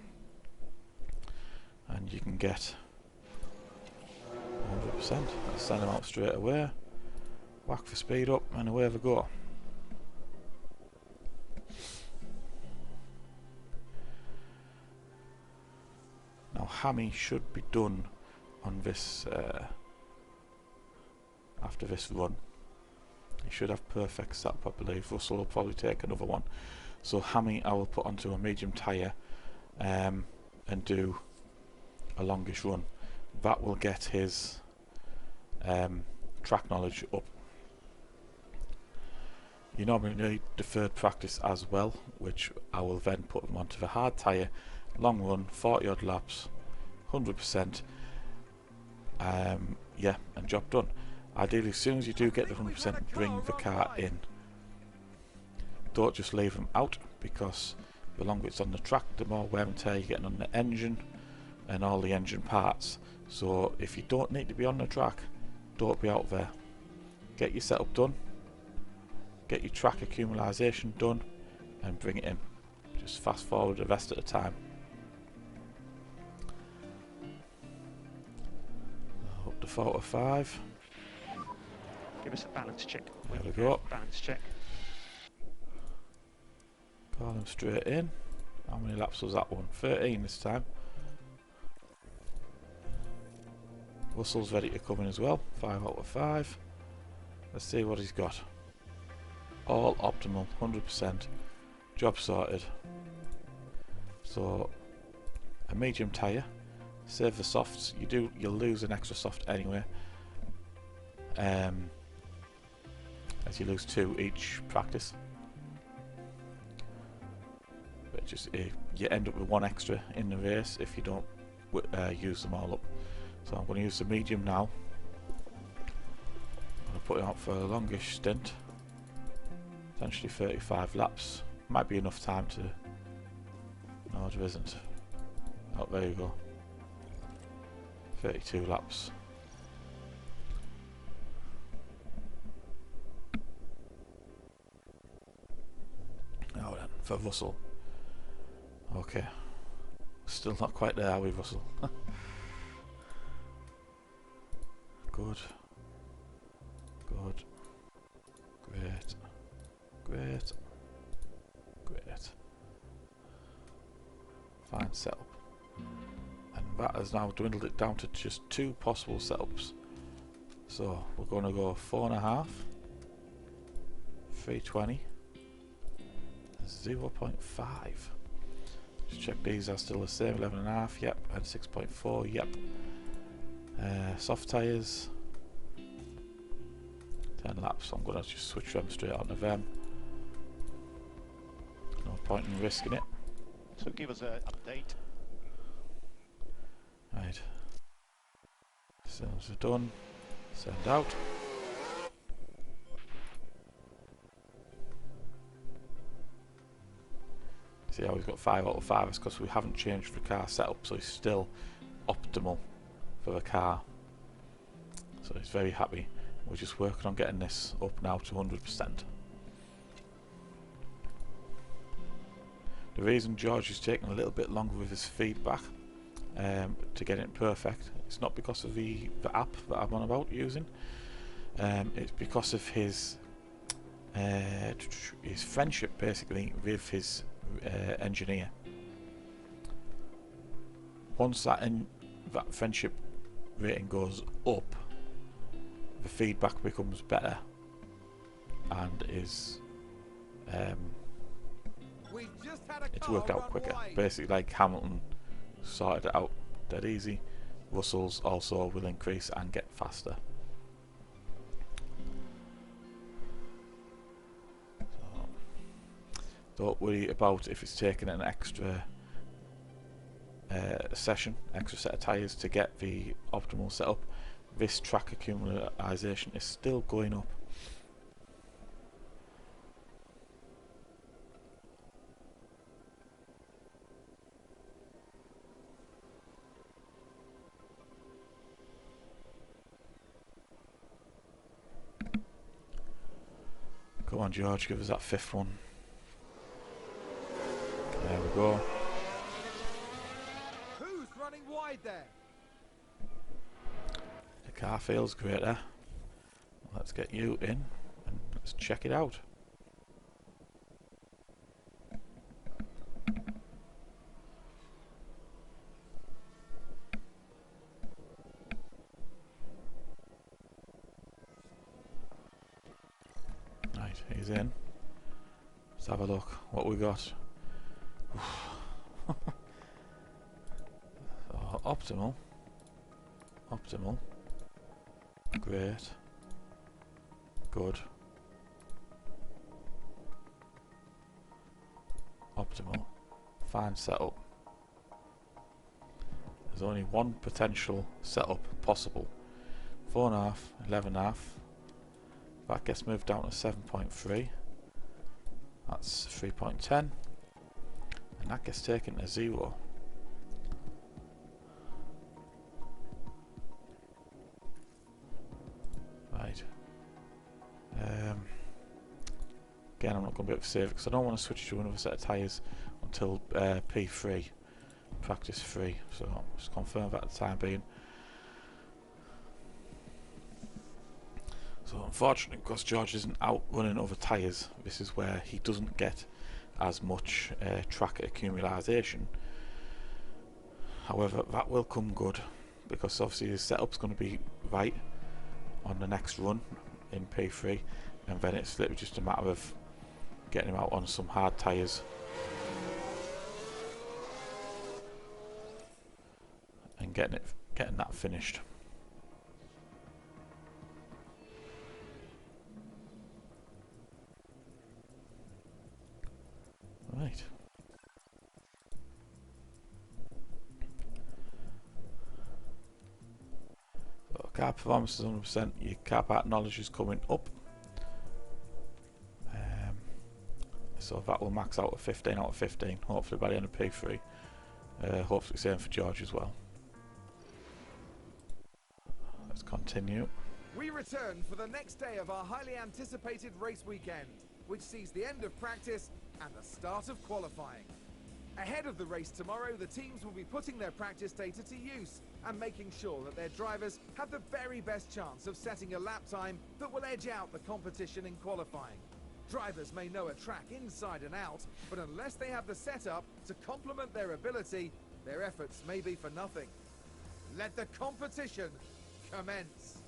and you can get 100%. Let's send them out straight away. Whack the speed up, and away we go. Now Hammy should be done on this after this run. He should have perfect setup, I believe. Russell will probably take another one. So Hammy I will put onto a medium tyre and do a longish run. That will get his track knowledge up. You normally need deferred practice as well, which I will then put him onto the hard tyre long run, 40 odd laps, 100%. Yeah, and job done. Ideally, as soon as you do get the 100%, bring the car in. Don't just leave them out, because the longer it's on the track, the more wear and tear you're getting on the engine and all the engine parts. So if you don't need to be on the track, don't be out there. Get your setup done, get your track accumulation done, and bring it in. Just fast forward the rest of the time. Up to 4 to 5. Give us a balance check. There we go. Balance check. Call him straight in. How many laps was that one? 13 this time. Russell's ready to come in as well. 5 out of 5. Let's see what he's got. All optimal, 100%. Job sorted. So, a medium tyre. Save the softs. You'll lose an extra soft anyway. As you lose 2 each practice. But just you end up with 1 extra in the race if you don't use them all up. So I'm going to use the medium now. I'm going to put it out for a longish stint. Potentially 35 laps. Might be enough time to... No, there isn't. Oh, there you go. 32 laps. Now then, for Russell. Okay. Still not quite there, are we, Russell? Good. Good. Great. Great. Great. Fine setup. And that has now dwindled it down to just 2 possible setups. So we're going to go 4.5, 320, 0.5. Just check these are still the same. 11.5, yep, and 6.4, yep. Soft tyres, 10 laps. So I'm going to just switch them straight onto them. No point in risking it. So give us an update. Right. Cylinders are done. Send out. See how he's got 5 out of 5? It's because we haven't changed the car setup, so he's still optimal for the car. So he's very happy. We're just working on getting this up now to 100%. The reason George is taking a little bit longer with his feedback to get it perfect, it's not because of the app that I'm on about using. It's because of his friendship basically with his engineer. Once that friendship rating goes up, the feedback becomes better and is it's worked out quicker. Basically, like Hamilton sorted it out dead easy. Russell's also will increase and get faster. So, don't worry about if it's taking an extra extra set of tyres to get the optimal setup. This track accumulation is still going up. Come on, George, give us that 5th one. There we go. Who's running wide there? The car feels great there. Let's get you in and let's check it out. Right, he's in. Let's have a look what we got. So, optimal. Optimal. Great. Good. Optimal. Fine setup. There's only one potential setup possible. 4.5, 11.5. That gets moved down to 7.3. That's 3.10. And that gets taken to 0. Right. Again, I'm not going to be able to save it because I don't want to switch to another set of tyres until P3, practice 3. So I'll just confirm that at the time being. So unfortunately, because George isn't out running other tyres, this is where he doesn't get as much track accumulation. However, that will come good because obviously his setup's going to be right on the next run in P3, and then it's literally just a matter of getting him out on some hard tyres and getting that finished. Right. So car performance is 100%. Your car part knowledge is coming up. So that will max out at 15 out of 15, hopefully by the end of P3. Hopefully same for George as well. Let's continue. We return for the next day of our highly anticipated race weekend, which sees the end of practice and the start of qualifying. Ahead of the race tomorrow, the teams will be putting their practice data to use and making sure that their drivers have the very best chance of setting a lap time that will edge out the competition in qualifying. Drivers may know a track inside and out, but unless they have the setup to complement their ability, their efforts may be for nothing. Let the competition commence.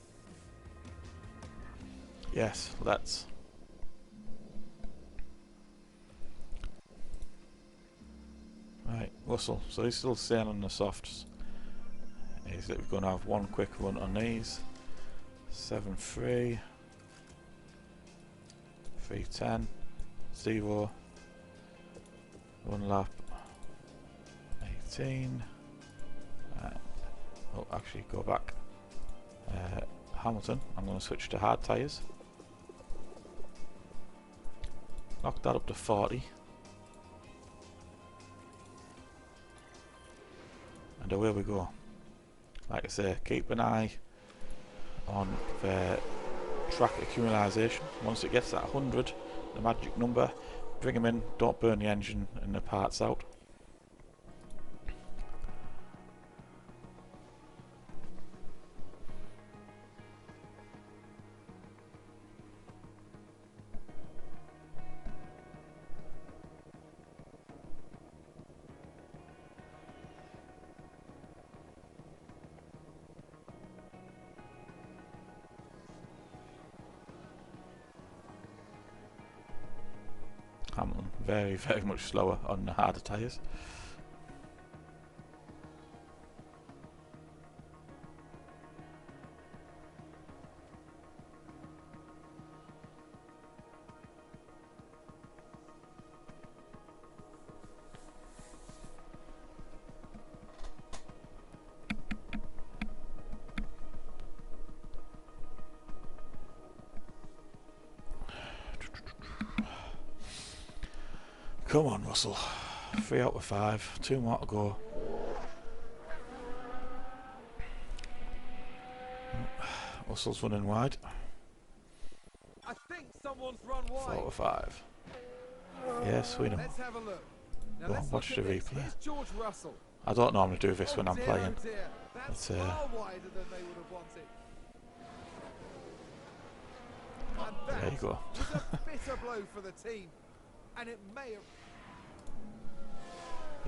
Yes, let's. Right, Russell. So he's still staying on the softs. He's going to have one quick run on these. 7.3. 3.10. 0. 1 lap. 18. Oh, actually, go back. Hamilton. I'm going to switch to hard tyres. Knock that up to 40. And away we go. Like I say, keep an eye on the track accumulation. Once it gets that 100, the magic number, bring them in, don't burn the engine and the parts out. Hamilton very, very much slower on the harder tyres. Come on, Russell. 3 out of 5. 2 more to go. Russell's running wide. I think someone's run 4 wide. out of 5. Yes, we know. Let's have a look. Now Go on, let's watch look the at this. replay. Here's George Russell. I don't normally do this when I'm dear, playing. oh dear. That's But, far wider than they would have wanted. And that there you go. was a bitter blow for the team. And it may have...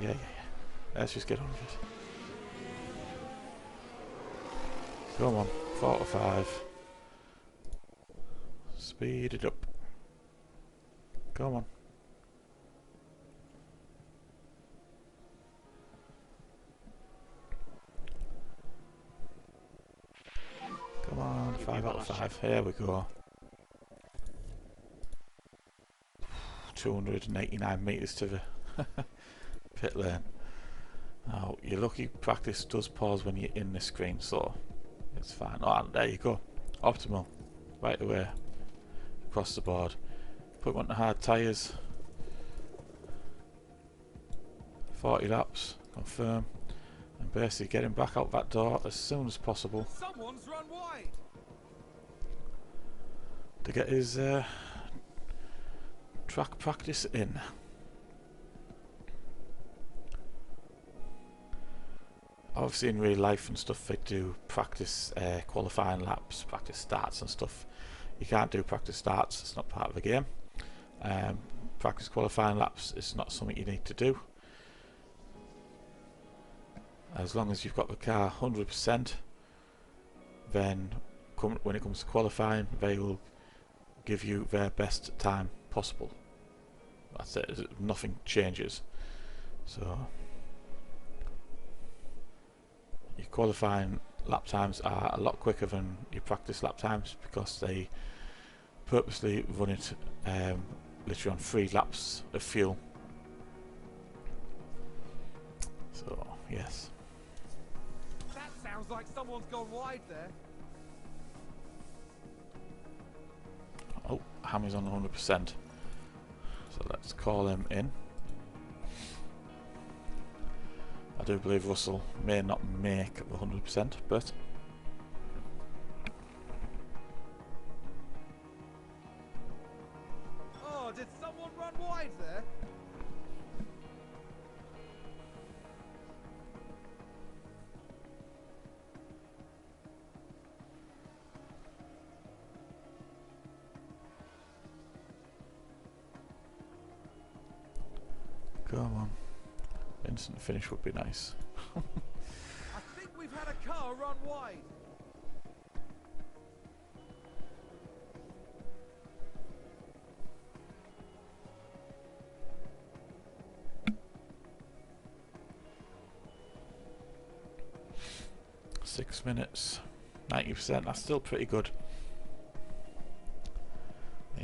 Yeah. Let's just get on with it. Come on, 4 out of 5. Speed it up. Come on. Come on, 5 out of 5. Here we go. 289 metres to the pit lane. Now, you're lucky practice does pause when you're in the screen, so it's fine. Oh, there you go. Optimal. Right away. Across the board. Put on the hard tyres. 40 laps. Confirm. And basically getting back out that door as soon as possible. Someone's run wide. To get his track practice in. Obviously in real life and stuff they do practice qualifying laps, practice starts and stuff. You can't do practice starts, it's not part of the game. Practice qualifying laps is not something you need to do. As long as you've got the car 100%, then when it comes to qualifying they will give you their best time possible. That's it, nothing changes. So your qualifying lap times are a lot quicker than your practice lap times because they purposely run it literally on 3 laps of fuel. So yes. That sounds like someone's gone wide there. Oh, Hammy's on 100%. So let's call him in. I do believe Russell may not make the 100%, but Oh, did someone run wide there? come on. Instant finish would be nice. I think we've had a car run wide. Six minutes, 90%, that's still pretty good.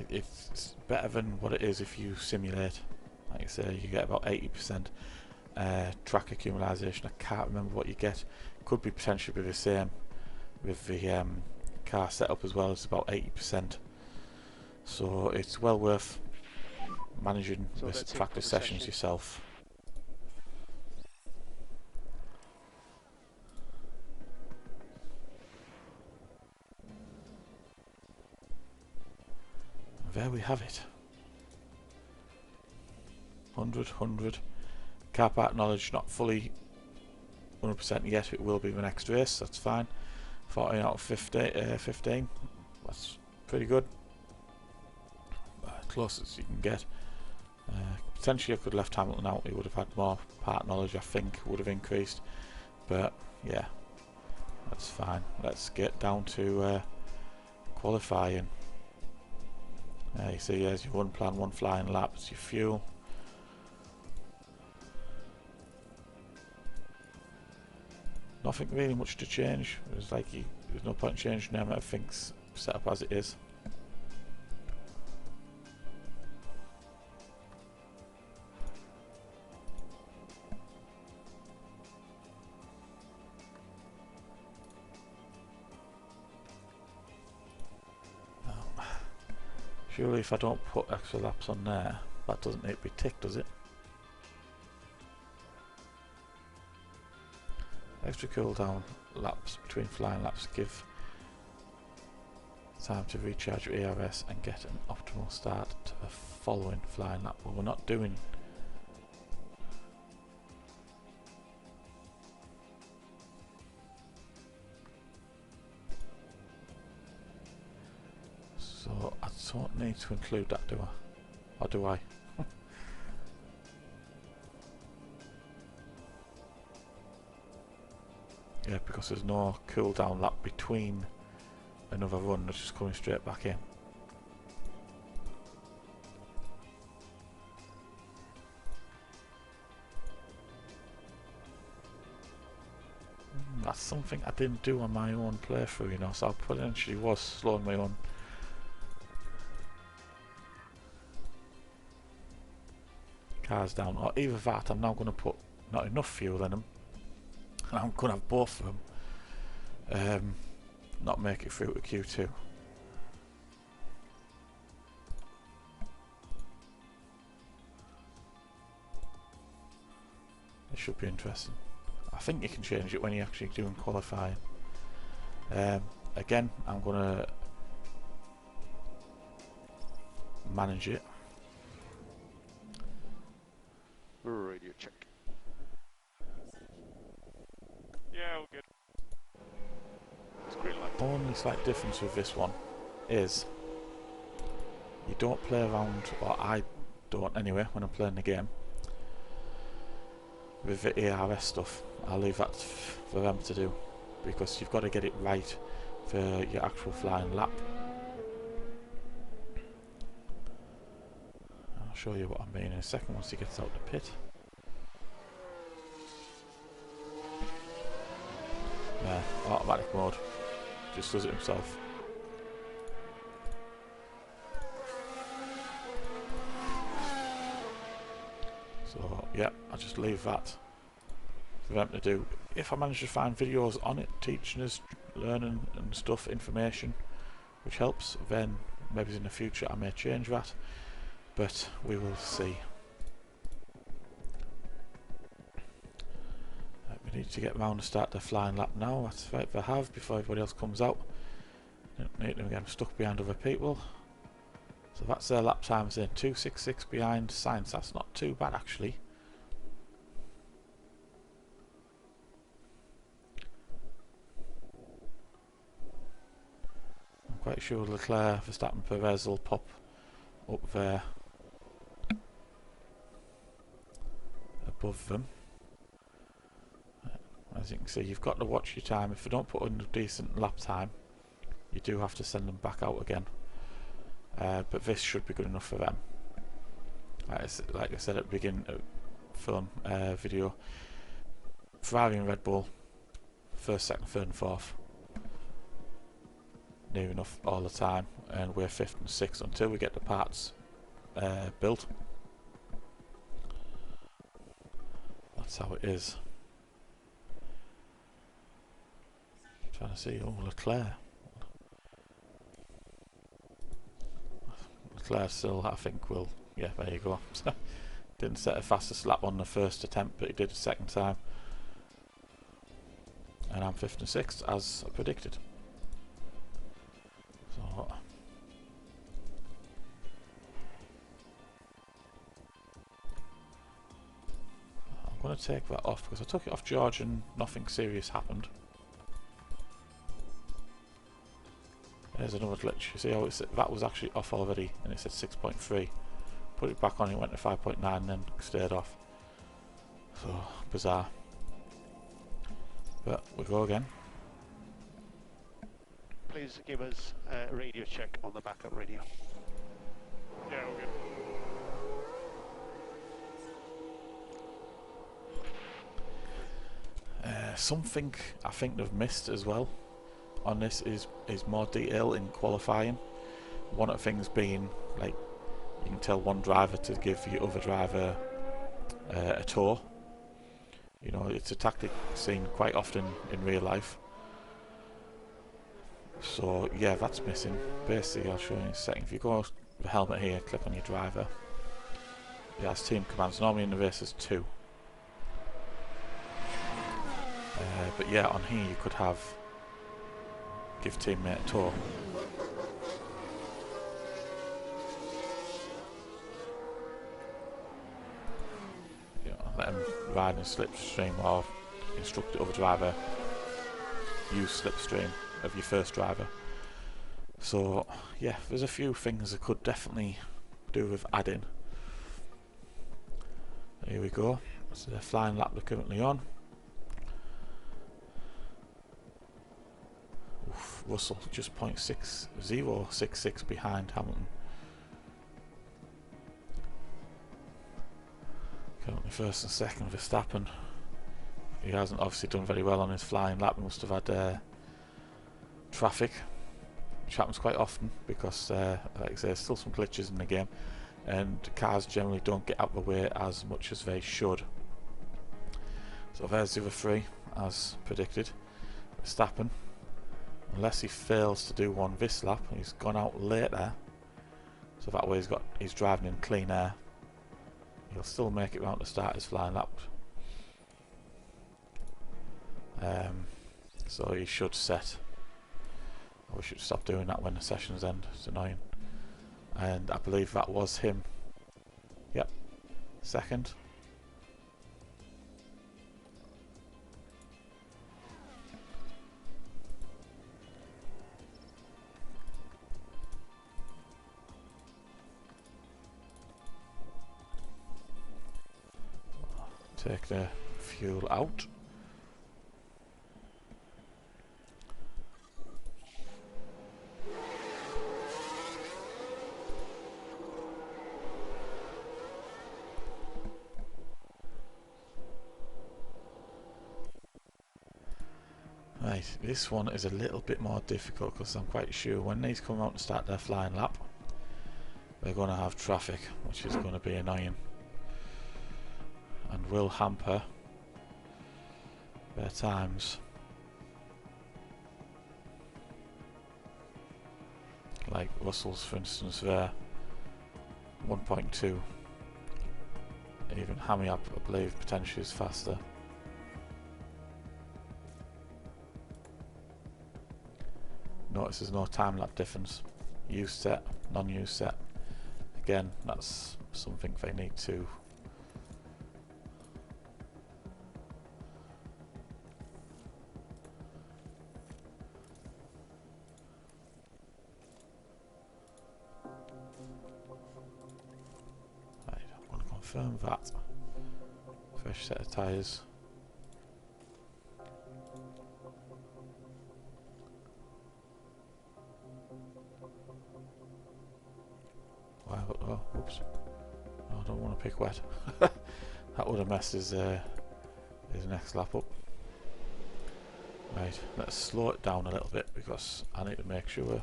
It's better than what it is if you simulate. Like I say, you get about 80% track accumulation. I can't remember what you get. Could be potentially be the same with the car setup as well. It's about 80%. So it's well worth managing this practice sessions yourself. There we have it. 100. Car park knowledge not fully 100% yet. It will be the next race. That's fine. 14 out of 15. That's pretty good. Closest you can get. Potentially I could have left Hamilton out. He would have had more part knowledge. I think would have increased. But yeah, that's fine. Let's get down to qualifying. You see, there's your 1 plan, 1 flying lap. It's your fuel. Nothing really much to change. It's like there's no point in changing them. Everything's set up as it is. Surely if I don't put extra laps on there, that doesn't need to be ticked, does it? Extra cooldown laps between flying laps give time to recharge your ERS and get an optimal start to the following flying lap. Well, we're not doing... So I don't need to include that, do I? Or do I? Yeah, because there's no cooldown lap between another run, that's just coming straight back in. That's something I didn't do on my own playthrough, you know, so I potentially was slowing my own cars down. Or either that, I'm now going to put not enough fuel in them, and I'm going to have both of them not make it through to Q2. It should be interesting. I think you can change it when you're actually doing qualifying. Again, I'm going to manage it. Radio check. Yeah, all good. It's green light. Only slight difference with this one is you don't play around, or I don't anyway, when I'm playing the game, with the ARS stuff. I'll leave that for them to do, because you've got to get it right for your actual flying lap. I'll show you what I mean in a second once he gets out the pit. Yeah, automatic mode. Just does it himself. So yeah, I'll just leave that for them to do. If I manage to find videos on it teaching us learning and stuff, information which helps, then maybe in the future I may change that, but we will see. We need to get round to start the flying lap now. That's right, they have, before everybody else comes out. Don't need them again stuck behind other people. So that's their lap times in 2:66 behind Science. That's not too bad actually. I'm quite sure Leclerc, Verstappen, Perez will pop up there above them. As you can see, you've got to watch your time. If you don't put in a decent lap time, you do have to send them back out again. But this should be good enough for them. Like I said at the beginning of the film video, Ferrari and Red Bull, first, second, third and fourth, near enough all the time, and we're fifth and sixth until we get the parts built. That's how it is. Trying to see, oh, Leclerc. Leclerc still, I think, will, yeah, there you go. Didn't set a fastest lap on the first attempt, but he did the second time. And I'm fifth and sixth, as I predicted. So, I'm going to take that off, because I took it off George and nothing serious happened. There's another glitch. You see how that was actually off already, and it said 6.3. Put it back on, it went to 5.9, and then stayed off. So bizarre. But we go again. Please give us a radio check on the backup radio. Yeah, all good. Something I think they've missed as well on this is more detail in qualifying. One of the things being, like, you can tell one driver to give the other driver a tour. You know, it's a tactic seen quite often in real life. So yeah, that's missing. Basically, I'll show you in a second. If you go to the helmet here, click on your driver. It has team commands. Normally in the race there's 2. But yeah, on here you could have give teammate a tour. You know, let him ride in slipstream, or instruct the other driver use slipstream of your first driver. So yeah, there's a few things I could definitely do with adding. Here we go. That's the flying lap we're currently on. Oof, Russell just 0.6066 behind Hamilton. Currently first and second Verstappen. He hasn't obviously done very well on his flying lap. He must have had traffic, which happens quite often because, like I say, there's still some glitches in the game, and cars generally don't get out of the way as much as they should. So there's the other three, as predicted. Verstappen, unless he fails to do one this lap, he's gone out late there. So that way he's driving in clean air. He'll still make it round to start his flying lap. So he should set. We should stop doing that when the sessions end. It's annoying. And I believe that was him. Yep. Second. Take the fuel out. Right, this one is a little bit more difficult because I'm quite sure when these come out and start their flying lap, they're going to have traffic, which is going to be annoying and will hamper their times. Like Russell's, for instance, there 1.2. Even Hammy, I believe, potentially is faster. Notice there's no time lap difference. Use set, non-use set. Again, that's something they need to confirm that. Fresh set of tyres. Wow, oh, whoops. No, I don't want to pick wet. That would have messed his next lap up. Right, let's slow it down a little bit because I need to make sure.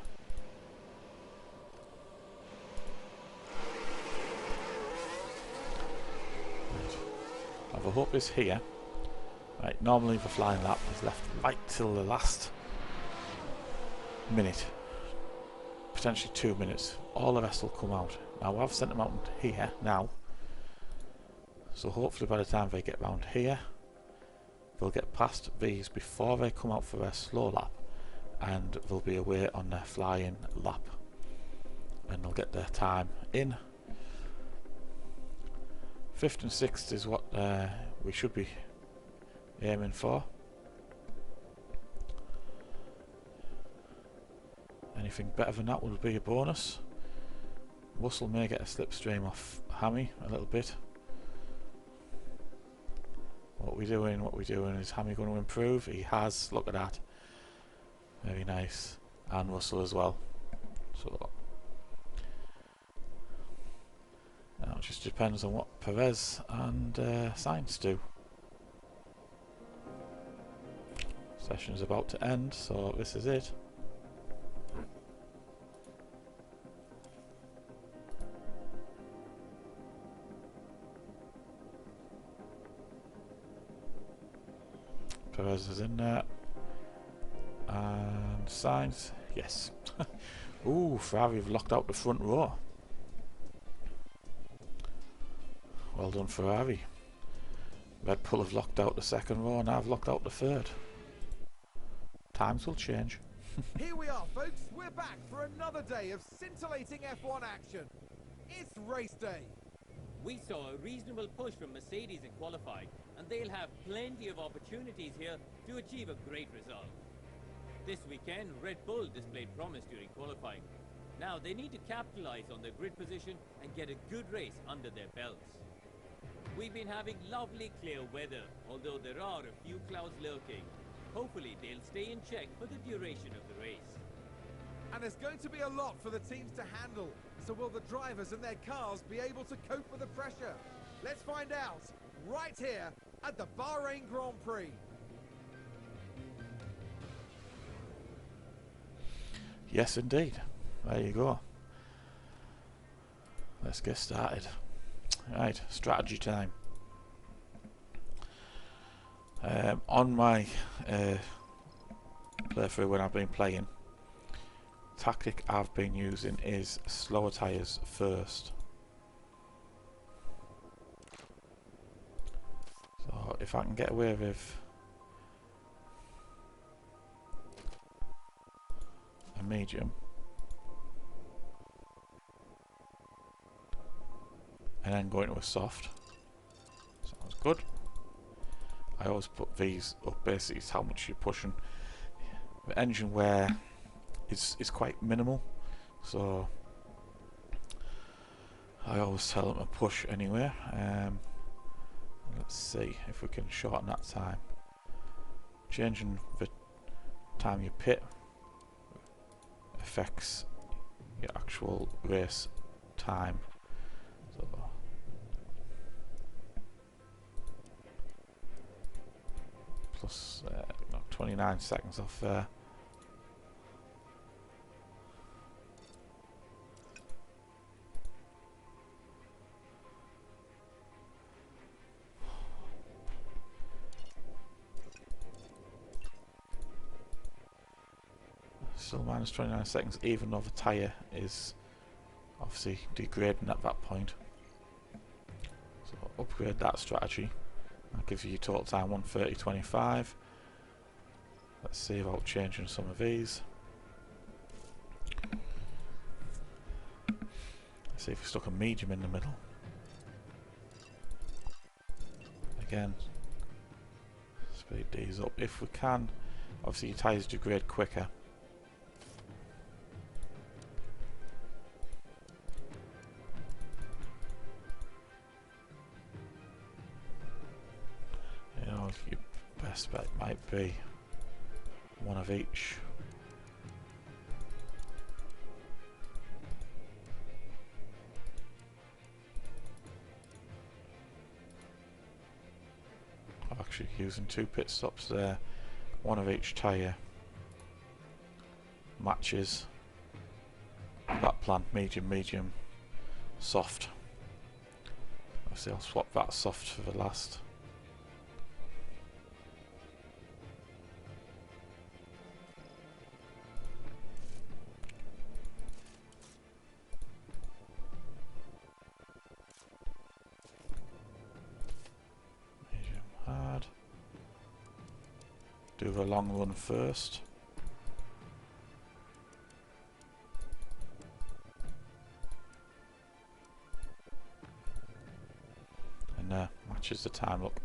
I hope is here. Right, normally the flying lap is left right till the last minute, potentially 2 minutes. All the rest will come out. Now I've sent them out here now, so hopefully by the time they get round here, they'll get past these before they come out for their slow lap, and they'll be away on their flying lap, and they'll get their time in. 5th and 6th is what we should be aiming for. Anything better than that would be a bonus. Russell may get a slipstream off Hammy a little bit. What we're doing is Hammy going to improve? He has, look at that. Very nice. And Russell as well. So now it just depends on what Perez and Sainz do. Session's about to end, so this is it. Perez is in there. And Sainz, yes. Ooh, Ferrari have locked out the front row. Well done, Ferrari. Red Bull have locked out the second row and I've locked out the third. Times will change. Here we are, folks. We're back for another day of scintillating F1 action. It's race day. We saw a reasonable push from Mercedes in qualifying, and they'll have plenty of opportunities here to achieve a great result. This weekend, Red Bull displayed promise during qualifying. Now they need to capitalize on their grid position and get a good race under their belts. We've been having lovely clear weather, although there are a few clouds lurking. Hopefully they'll stay in check for the duration of the race. And there's going to be a lot for the teams to handle. So will the drivers and their cars be able to cope with the pressure? Let's find out right here at the Bahrain Grand Prix. Yes, indeed. There you go. Let's get started. Right, strategy time. On my playthrough when I've been playing, tactic I've been using is slower tyres first. So if I can get away with a medium and then go into a soft, sounds good. I always put these up, basically it's how much you're pushing. The engine wear is quite minimal, so I always tell them to push anywhere. Let's see if we can shorten that time. Changing the time you pit affects your actual race time. So plus 29 seconds off there. Still minus 29 seconds, even though the tyre is obviously degrading at that point. So upgrade that strategy. That gives you your total time 1:30.25. Let's see about changing some of these. Let's see if we stuck a medium in the middle. Again, speed these up if we can. Obviously your tyres degrade quicker. You know, your best bet might be one of each. I'm actually using 2 pit stops there, one of each tyre matches that plan, medium, medium, soft. Obviously I'll swap that soft for the last. Medium hard. Do the long run first. And matches the time up.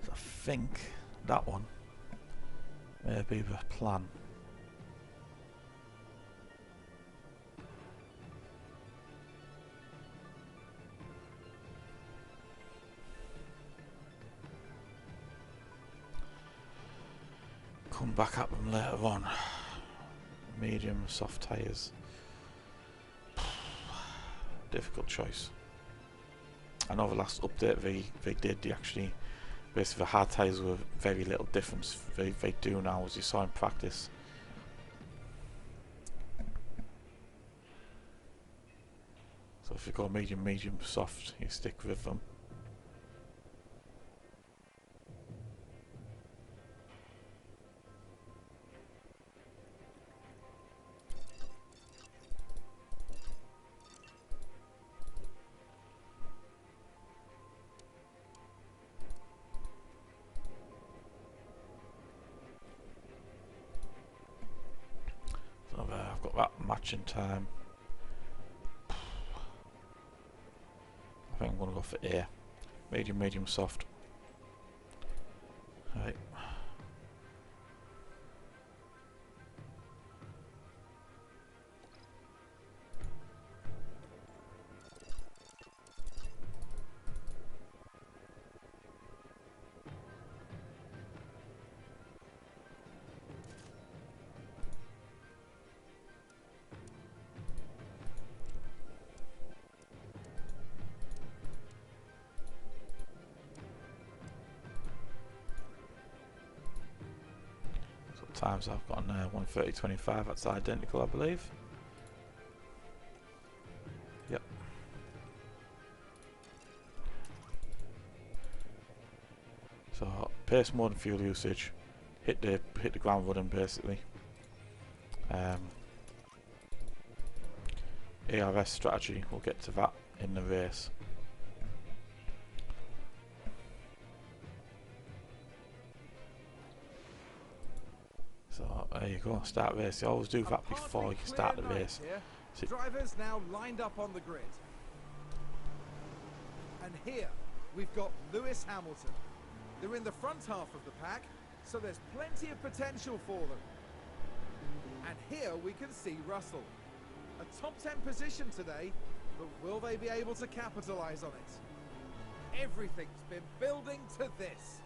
So I think that one may be the plan. Come back at them later on. Medium, soft tyres. Difficult choice. I know the last update they did, actually, basically the hard tyres were very little difference. They do now, as you saw in practice. So if you go medium, medium, soft, you stick with them. So there, I've got that matching time. I think I'm going to go for A. Medium, medium, soft. Right. Times I've got on 1:30.25, that's identical, I believe. So pace more than fuel usage. Hit the ground running basically. ARS strategy, we'll get to that in the race. So there you go, start race. You always do that before you start the race. So drivers now lined up on the grid. And here we've got Lewis Hamilton. They're in the front half of the pack, so there's plenty of potential for them. And here we can see Russell. A top 10 position today, but will they be able to capitalize on it? Everything's been building to this.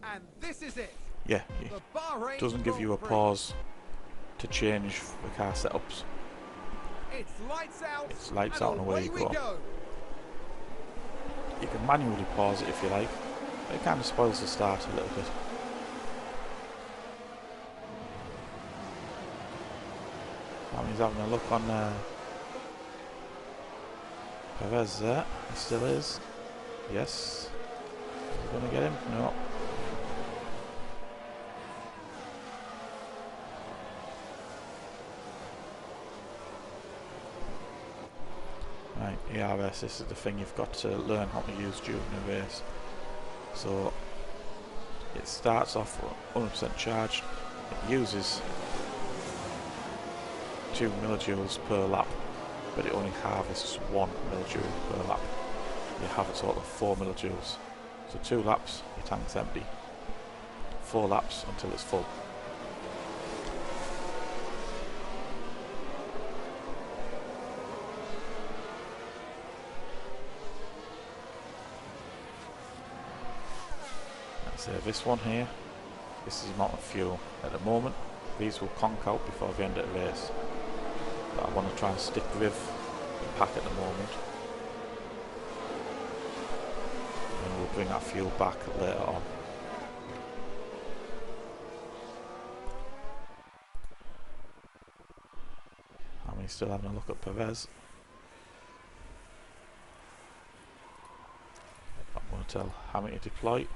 And this is it. yeah, it The Bahrain doesn't give you a Grand Prix. pause to change the car setups. It's lights out. It's lights out and away you we go. You can manually pause it if you like, but it kind of spoils the start a little bit. He's having a look on Perez there. He still is. Yes. Is he going to get him? No. Right, ERS, this is the thing you've got to learn how to use during the race. So it starts off 100% charged. It uses 2 millijoules per lap, but it only harvests 1 millijoule per lap. You have a total of 4 millijoules. So 2 laps, your tank's empty. 4 laps until it's full. So this one here, this is the amount of fuel. At the moment, these will conk out before the end of the race. But I want to try and stick with the pack at the moment. And we'll bring that fuel back later on. And we're still having a look at Perez. I'm going to tell Hammy to deploy.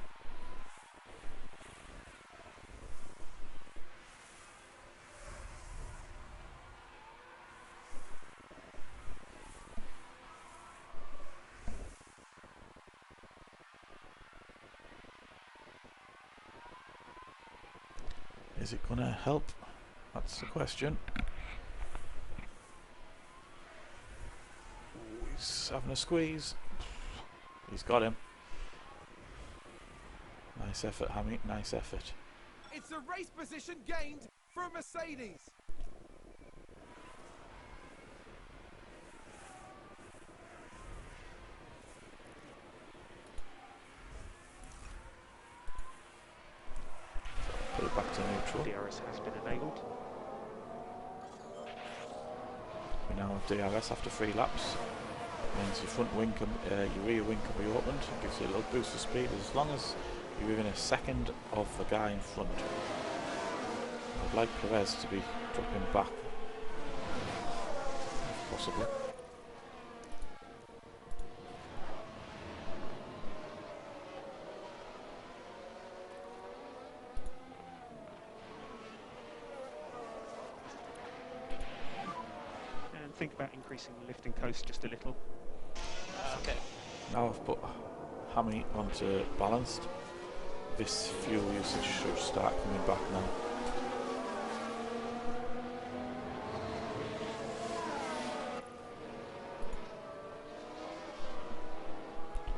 Is it going to help? That's the question. Ooh, he's having a squeeze. He's got him. Nice effort, Hammy. Nice effort. It's a race position gained for Mercedes. Put it back to neutral. DRS has been enabled. We now have DRS after 3 laps. Means your front wing can, your rear wing can be opened. Gives you a little boost of speed as long as you're within a second of the guy in front. I'd like Perez to be dropping back, if possible. And think about increasing the lift and coast just a little. Okay. Now I've put Hammy onto balanced. This fuel usage should start coming back now.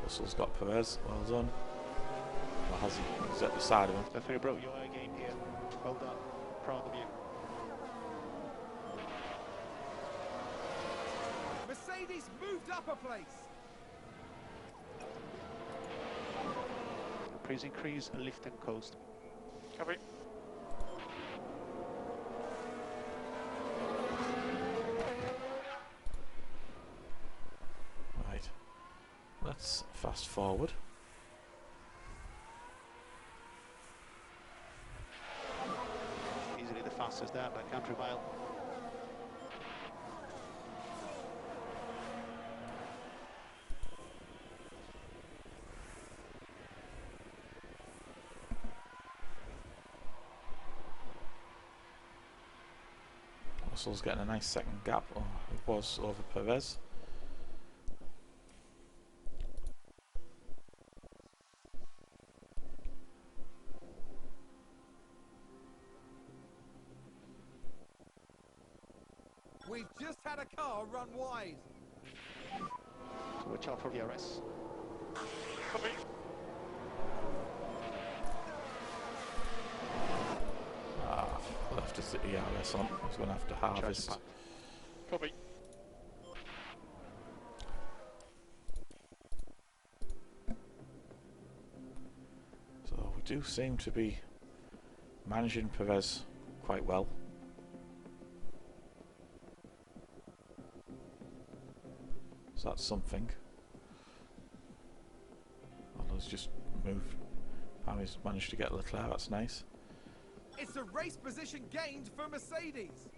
Russell's got Perez, well done. Or has he? He's at the side of him. Definitely broke your game here. Well done. Proud of you. Mercedes moved up a place. Please increase lift and coast. Copy. Right. Let's fast forward. Easily the fastest there by country mile. Russell's getting a nice second gap. Oh, it was over Perez. We've just had a car run wide. So watch out for DRS. Copy. Left us the ERS on. He's going to have to harvest. Charge Copy. So we do seem to be managing Perez quite well. So that's something. Oh, let's just move. Family's managed to get Leclerc, that's nice. It's a race position gained for Mercedes.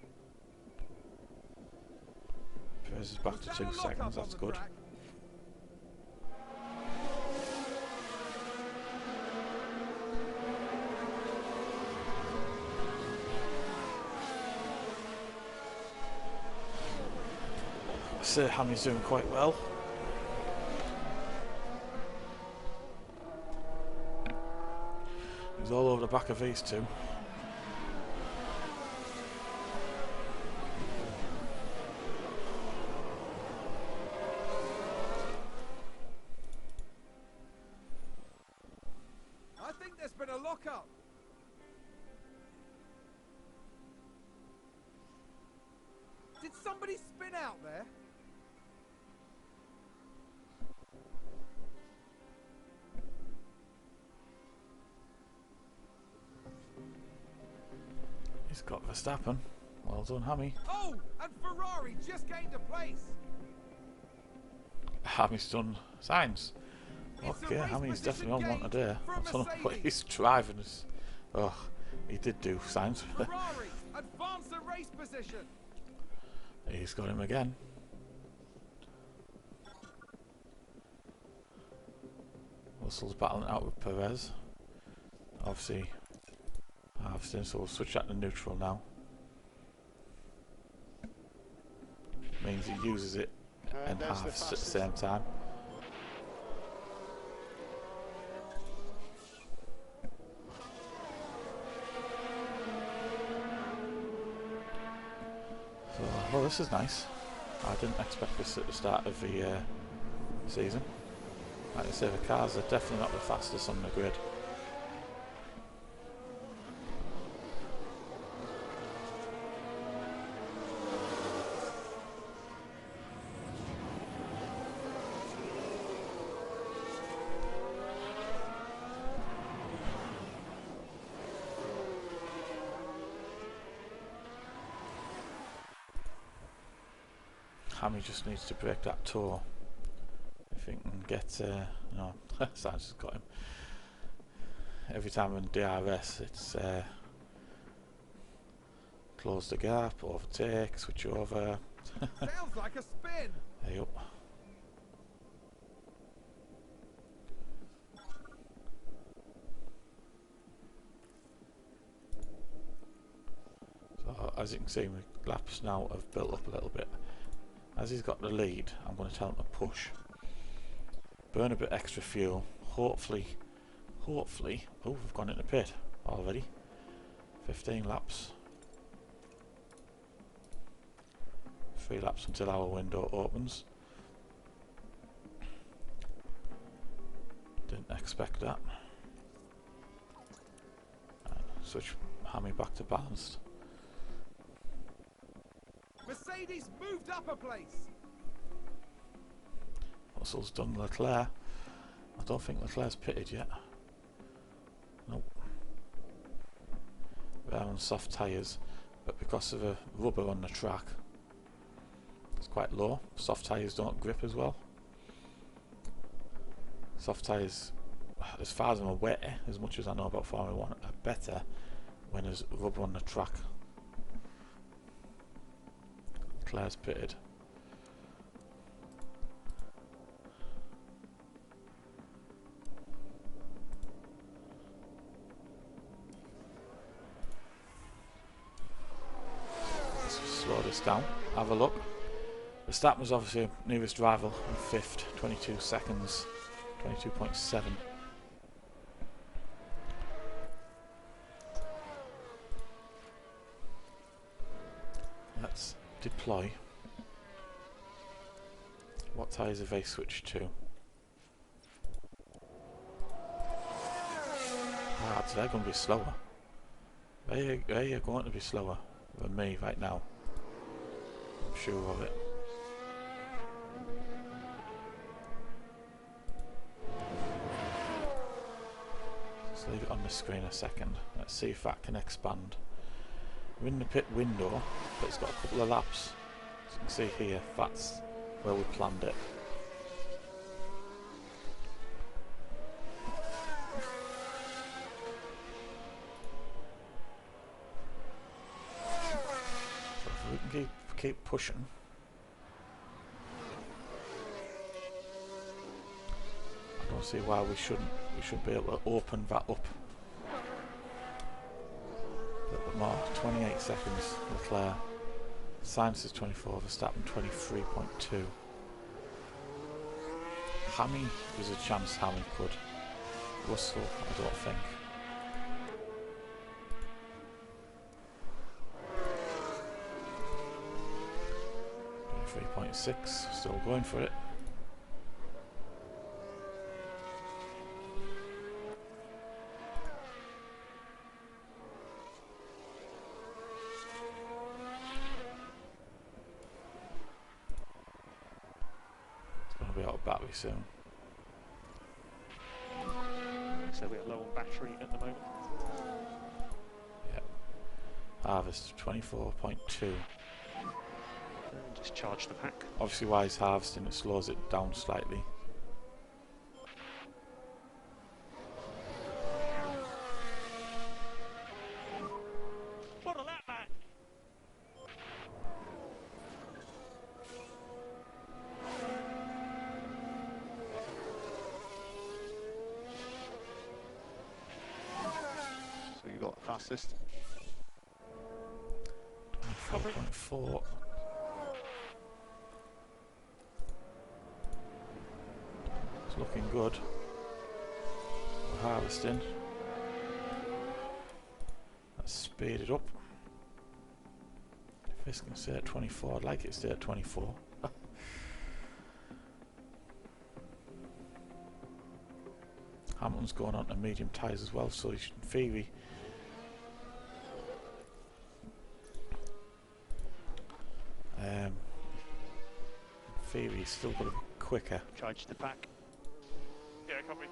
Perez is back Was to that 2 a lock-up seconds, on that's the good. track? Sir Hammy's doing quite well. He's all over the back of these two. I think there's been a lock-up. Did somebody spin out there? He's got Verstappen. Well done, Hammy. Oh, and Ferrari just gained a place. Hammy's done Sainz. It's a Okay, race Hammy's position definitely on one gained today. for I don't know what Mercedes. he's driving. Oh, he did do Sainz. Ferrari advance the race position. He's got him again. Russell's battling out with Perez. Obviously, harvesting, so we'll switch that to neutral now. Means he uses it and there's the harvests at the fastest. same time. So, well, this is nice. I didn't expect this at the start of the season. Like I say, the cars are definitely not the fastest on the grid. Hammy just needs to break that toe. If he can get, no, Sainz has got him. Every time in DRS, it's close the gap, overtake, switch over. Sounds like a spin. Hey up. So as you can see, my laps now have built up a little bit. As he's got the lead, I'm going to tell him to push. Burn a bit extra fuel. Hopefully, oh, we've gone into pit already. 15 laps. 3 laps until our window opens. Didn't expect that. Switch Hammy back to balanced. Mercedes moved up a place. Russell's done Leclerc. I don't think Leclerc's pitted yet. Nope. They're on soft tyres, but because of the rubber on the track, it's quite low. Soft tyres don't grip as well. Soft tyres, as far as I'm aware, as much as I know about Formula 1, are better when there's rubber on the track. Leclerc's pitted. Slow this down. Have a look. Verstappen's obviously nearest rival in 5th, 22 seconds, 22.7. Let's deploy. What tyres have they switched to? Ah, they're going to be slower. They are going to be slower than me right now. I'm sure of it. Let's leave it on the screen a second. Let's see if that can expand. We're in the pit window, but it's got a couple of laps. As you can see here, that's where we planned it. So if we can keep pushing. I don't see why we shouldn't. We should be able to open that up. A little bit more. 28 seconds, Leclerc. Sainz is 24, Verstappen 23.2. Hammy, there's a chance Hammy could. Russell, I don't think. .6, still going for it. Be out of battery soon. So we're low on battery at the moment. Yep. Harvest 24.2. Just charge the pack. Obviously while he's harvesting it slows it down slightly. Bottle that, man! So you got fastest. 24.4. It's looking good. We're harvesting. Let's speed it up. If this can stay at 24, I'd like it to stay at 24. Hamilton's going on to medium tyres as well, so he should, in theory, he's still going to be quicker. Charge the pack. Yeah, copy.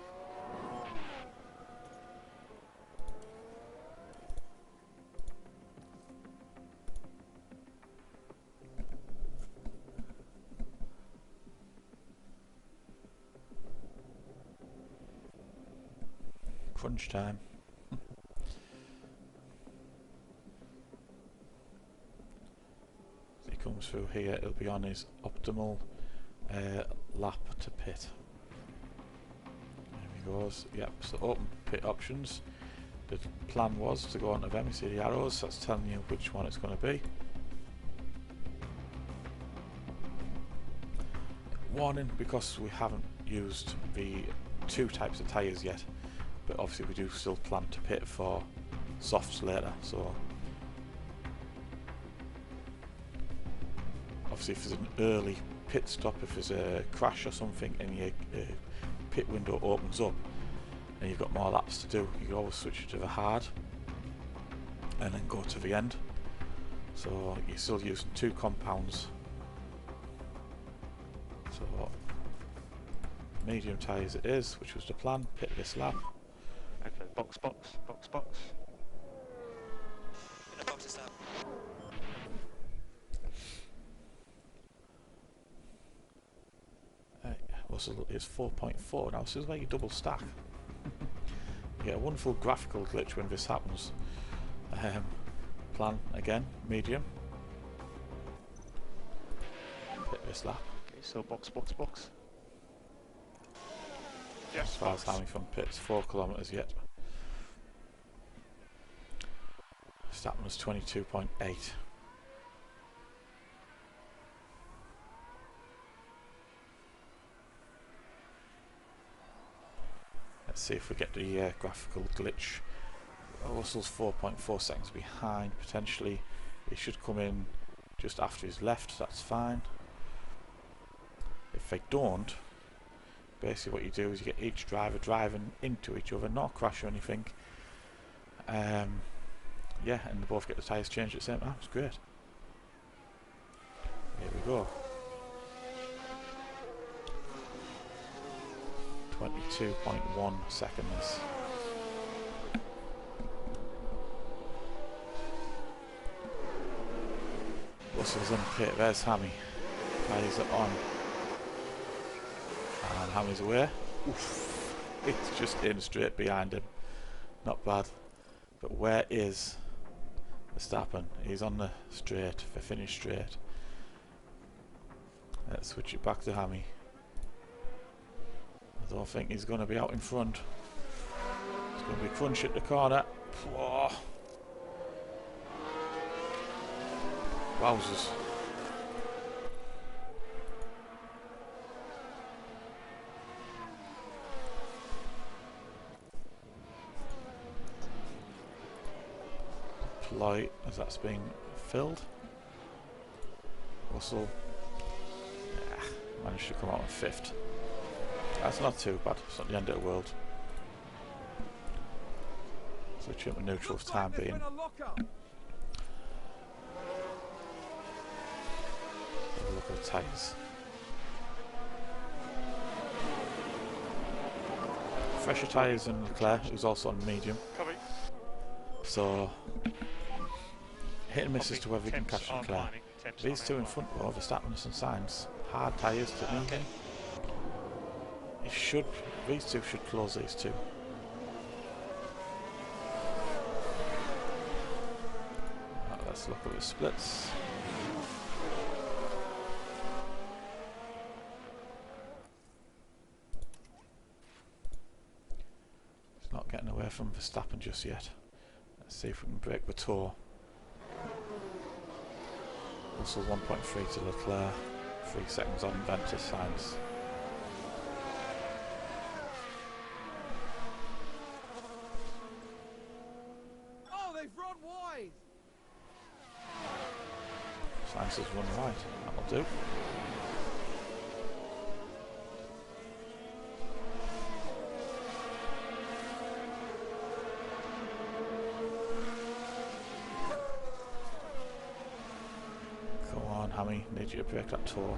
Crunch time. As he comes through here, he'll be on his optimal lap to pit. There he goes. Yep, so open pit options. The plan was to go onto them. You see the arrows, that's telling you which one it's going to be. Warning, because we haven't used the two types of tyres yet, but obviously we do still plan to pit for softs later, so obviously if there's an early pit stop, if there's a crash or something and your pit window opens up and you've got more laps to do, you can always switch to the hard and then go to the end, so you're still using two compounds. So medium tyres it is, which was the plan. Pit this lap. Okay, box. In a box is up. Russell is 4.4 now, so it's like a double stack. You get a wonderful graphical glitch when this happens. Plan again, medium. Pit this lap. Okay, so box. Yes, As far as box. having from pits, 4 kilometres yet. Verstappen was 22.8. Let's see if we get the graphical glitch. Russell's 4.4 seconds behind. Potentially he should come in just after he's left. That's fine. If they don't, basically what you do is you get each driver driving into each other, not crash or anything. Yeah, and they both get the tyres changed at the same time. It's great. Here we go. 22.1 seconds. Russell's in pit. There's Hammy. Tyres are on. And Hammy's away. Oof. It's just in straight behind him. Not bad. But where is Verstappen? He's on the straight. The finish straight. Let's switch it back to Hammy. I don't think he's going to be out in front. It's going to be crunch at the corner. Whoa. Wowzers. Ploy as that's being filled. Russell managed to come out in 5th. That's not too bad. It's not the end of the world. Switch up to neutral for time being. Have a look at the tyres. Fresher tyres than Leclerc, who's also on medium. Copy. So hit and miss as to whether he can catch Leclerc. These two in front row, Verstappen and Sainz, hard tyres to medium. It should, these two should close these two. Right, let's look at the splits. It's not getting away from Verstappen just yet. Let's see if we can break the tour. Russell 1.3 to Leclerc, 3 seconds on Venter Sainz. Oh, they've run wide. Sainz has run wide. That'll do. Come on, Hammy. Need you to break that tour.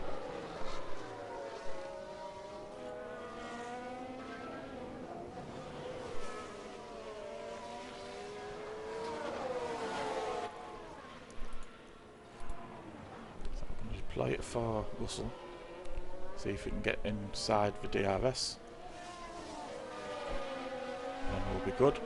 Play it for Russell. See if we can get inside the DRS. And we'll be good.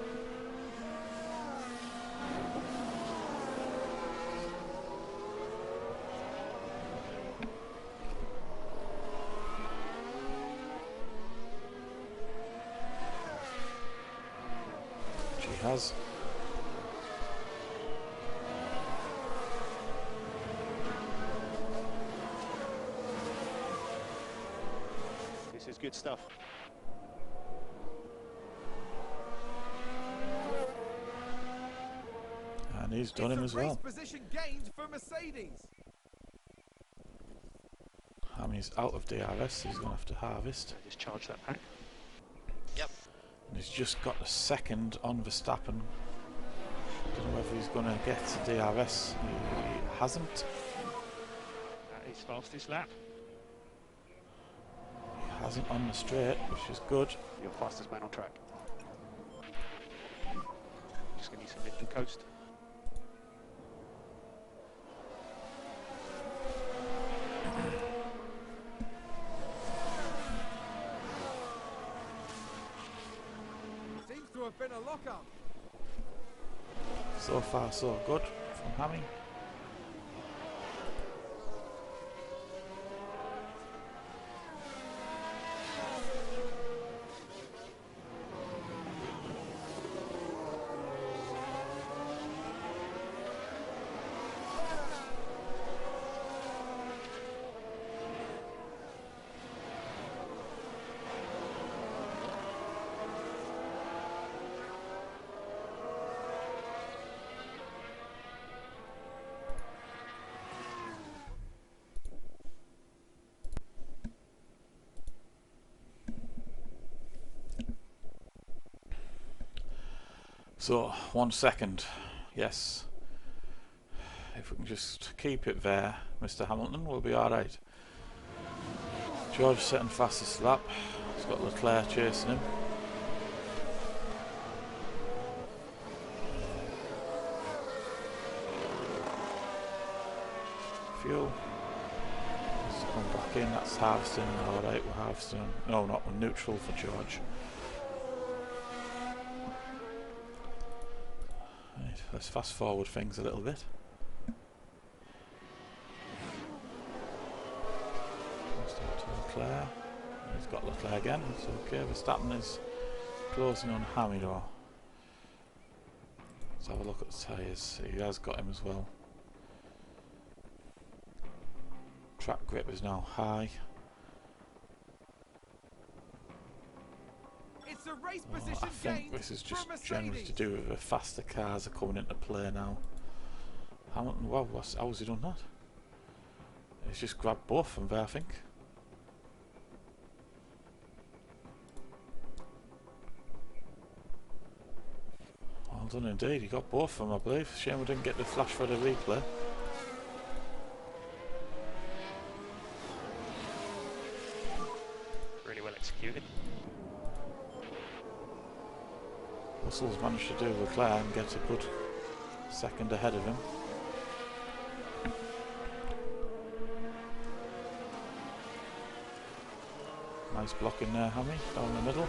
She has. This is good stuff. And he's done him as well. Position gained for Mercedes. Hammy's out of DRS, he's going to have to harvest. Just charge that pack. Yep. And he's just got a second on Verstappen. Don't know whether he's going to get DRS. He hasn't. That is fastest lap. He hasn't on the straight, which is good. You're fastest man on track. Just going to need some mid to coast. Seems to have been a lock-up. So far so good from Hammy. So 1 second, yes. If we can just keep it there, Mr. Hamilton, we'll be alright. George setting fastest lap. He's got Leclerc chasing him. Fuel. Let's come back in, that's harvesting. Alright, we're harvesting. No, not, we're neutral for George. Right, let's fast forward things a little bit. Start to Leclerc. He's got Leclerc again, it's okay. Verstappen is closing on Hamilton. Let's have a look at the tyres. He has got him as well. Track grip is now high. It's a race I position think gained this is for just Mercedes. generally to do with the faster cars are coming into play now. Hamilton, wow, how has he done that? He's just grabbed both from there, I think. Well done indeed, he got both of them, I believe. Shame we didn't get the flash for the replay. Really well executed. Russell's managed to do Leclerc and get a good second ahead of him. Nice blocking there, Hammy, down the middle.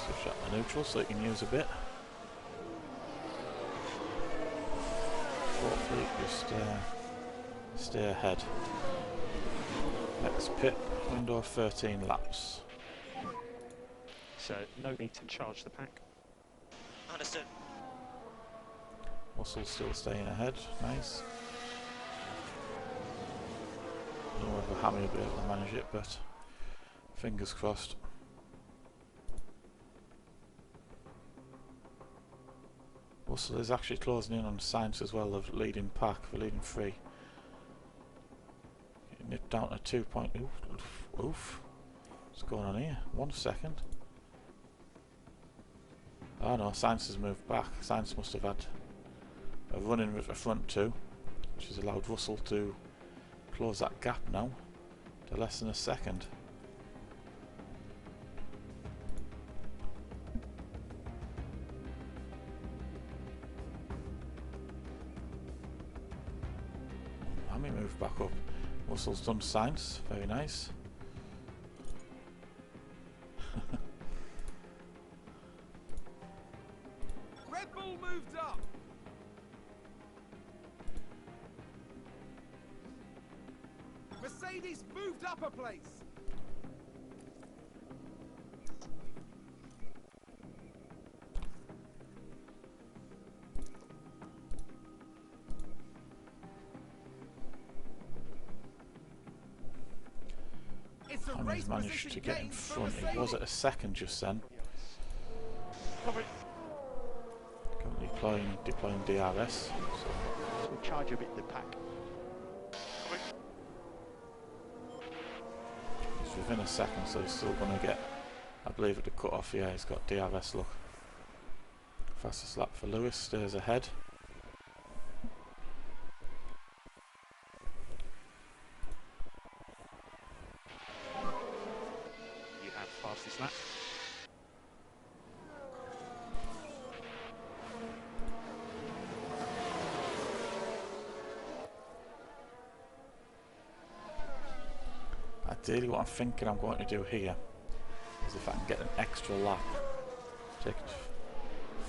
Switch up the neutral so you can use a bit. Hopefully just stay ahead. Next pit, window 13 laps. So no need to charge the pack. Understood. Russell still staying ahead, nice. I don't know whether Hammy will be able to manage it, but fingers crossed. Russell is actually closing in on Sainz as well, of leading pack, for leading 3. Nipped down to 2 point. Oof. What's going on here? 1 second. Oh no, Sainz has moved back. Sainz must have had a run in with the front 2, which has allowed Russell to close that gap now to less than a second. Hammy moved back up. Russell's done Sainz, very nice. Red Bull moved up. Mercedes moved up a place. It's a race Hammy's managed position to get in gained for front. He was Mercedes. at a second just then. Coming. Currently deploying DRS. So So we charge a bit the pack. Coming. he's within a second, so he's still going to get, I believe, at the cut-off. Yeah, he's got DRS look. Fastest lap for Lewis, stays ahead. You have fastest lap. Ideally, what I'm thinking I'm going to do here is if I can get an extra lap, take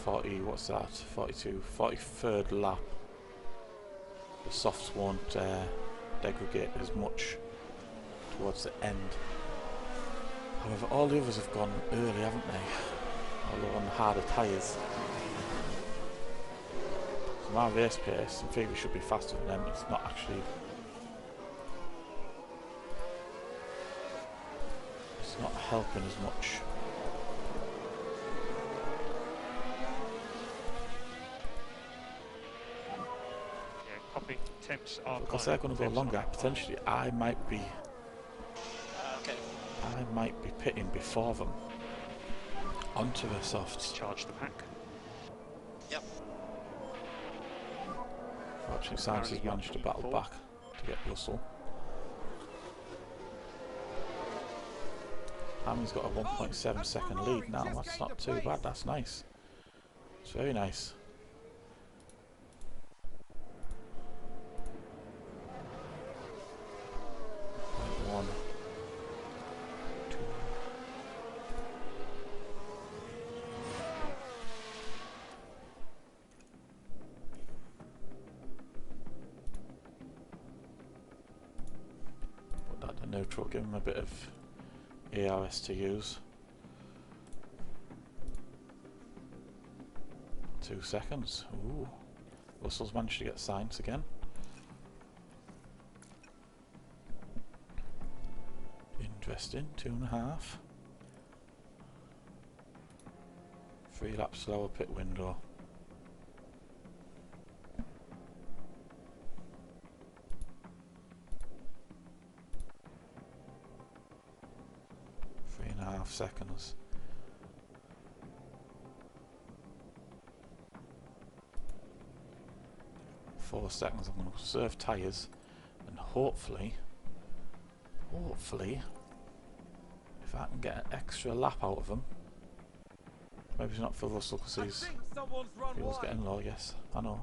40, what's that, 42, 43rd lap, the softs won't degrade as much towards the end. However, all the others have gone early, haven't they? Although on the harder tyres. So my race pace, in theory, should be faster than them. It's not actually. It's not helping as much. Yeah, copy. attempts are Because they're going to go longer, potentially I might be Okay. pitting before them onto the softs. Charge the pack. Yep. Fortunately, Science has managed to battle back to get Russell. Hammy's got a 1.7 second lead now. That's not too bad. That's nice. It's very nice. One, two. Put that to neutral. Give him a bit of ARS to use. 2 seconds. Ooh. Russell's managed to get science again. Interesting. 2.5. 3 laps slower pit window. Seconds. 4 seconds. I'm going to conserve tyres, and hopefully, if I can get an extra lap out of them. Maybe it's not for Russell because his fuel's getting low. Yes, I know.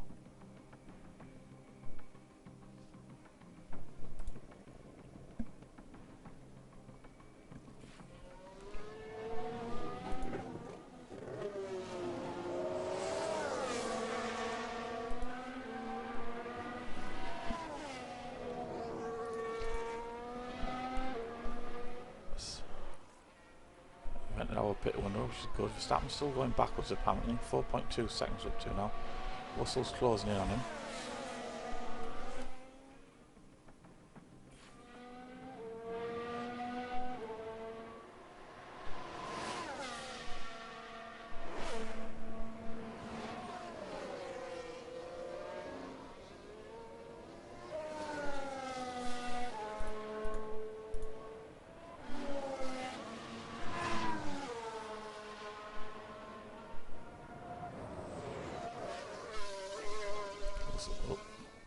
Our pit window, which is good. Verstappen's still going backwards apparently. 4.2 seconds up to now. Russell's closing in on him.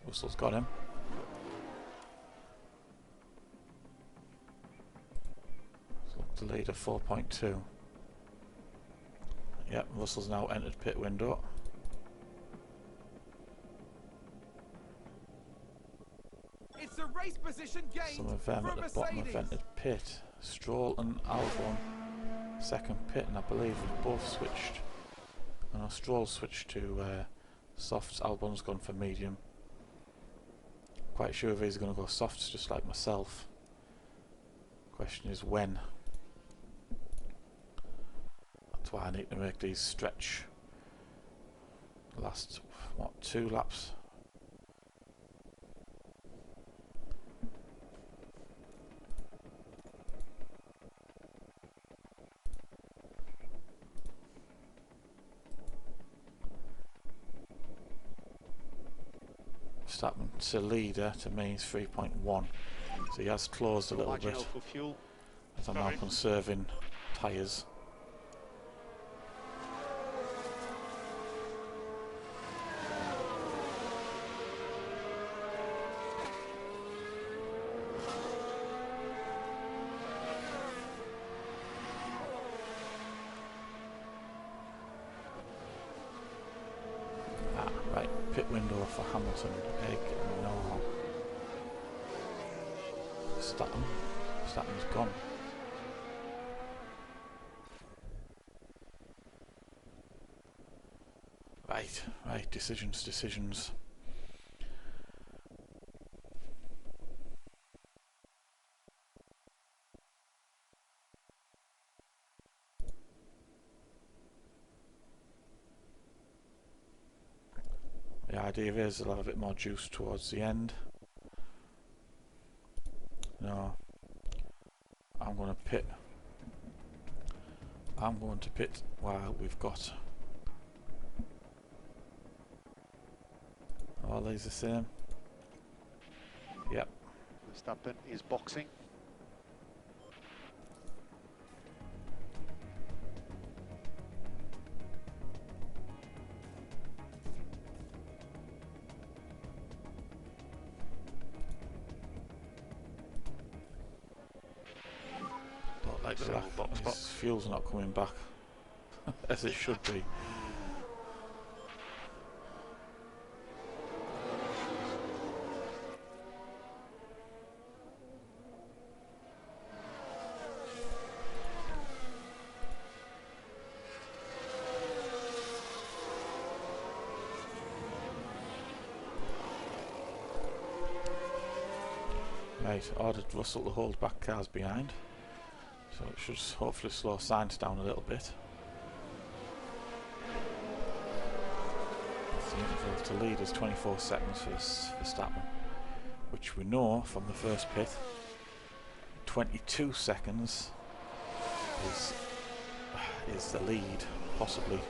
Russell's got him. So the lead of 4.2. Yep, Russell's now entered pit window. It's a race position gained. Some of them at the bottom have entered pit. Stroll and Albon second pit, and I believe we've both switched. Stroll switched to softs. Albon's gone for medium. Quite sure if he's going to go softs just like myself. Question is when. That's why I need to make these stretch. The last, what, 2 laps? Verstappen to leader to me is 3.1, so he has closed a little bit as I'm now conserving tyres. Right, pit window for Hamilton. Egg, no. Statton's gone. Right, decisions. The idea is they'll have a bit more juice towards the end. No, I'm going to pit. While we've got all these the same. Verstappen is boxing. Don't like the So, lack. box, His box. fuel's not coming back as it should be. Right, ordered Russell to hold back cars behind, so it should hopefully slow Sainz down a little bit. The interval to lead is 24 seconds for Verstappen, which we know from the first pit. 22 seconds is the lead, possibly.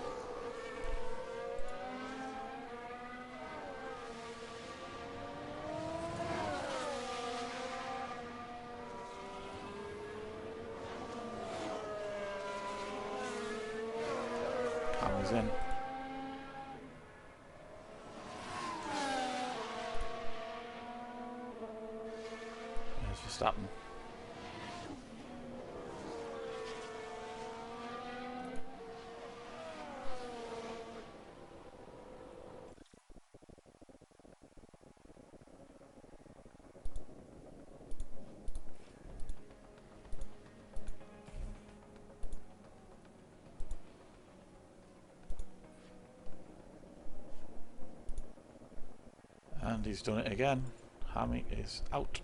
Hamilton's in. There's Verstappen. And he's done it again. Hammy is out.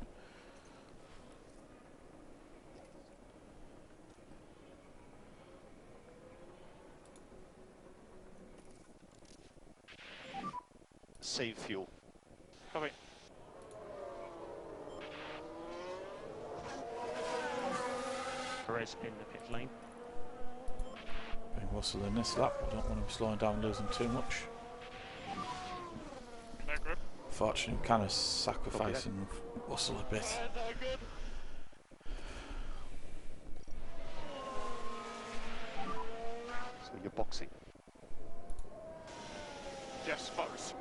Save fuel. Copy. Perez in the pit lane. Bring Russell in this lap. I don't want him slowing down, losing too much. No good. Fortunately, kind of sacrificing Russell a bit. No good. So you're boxing. Yes, box.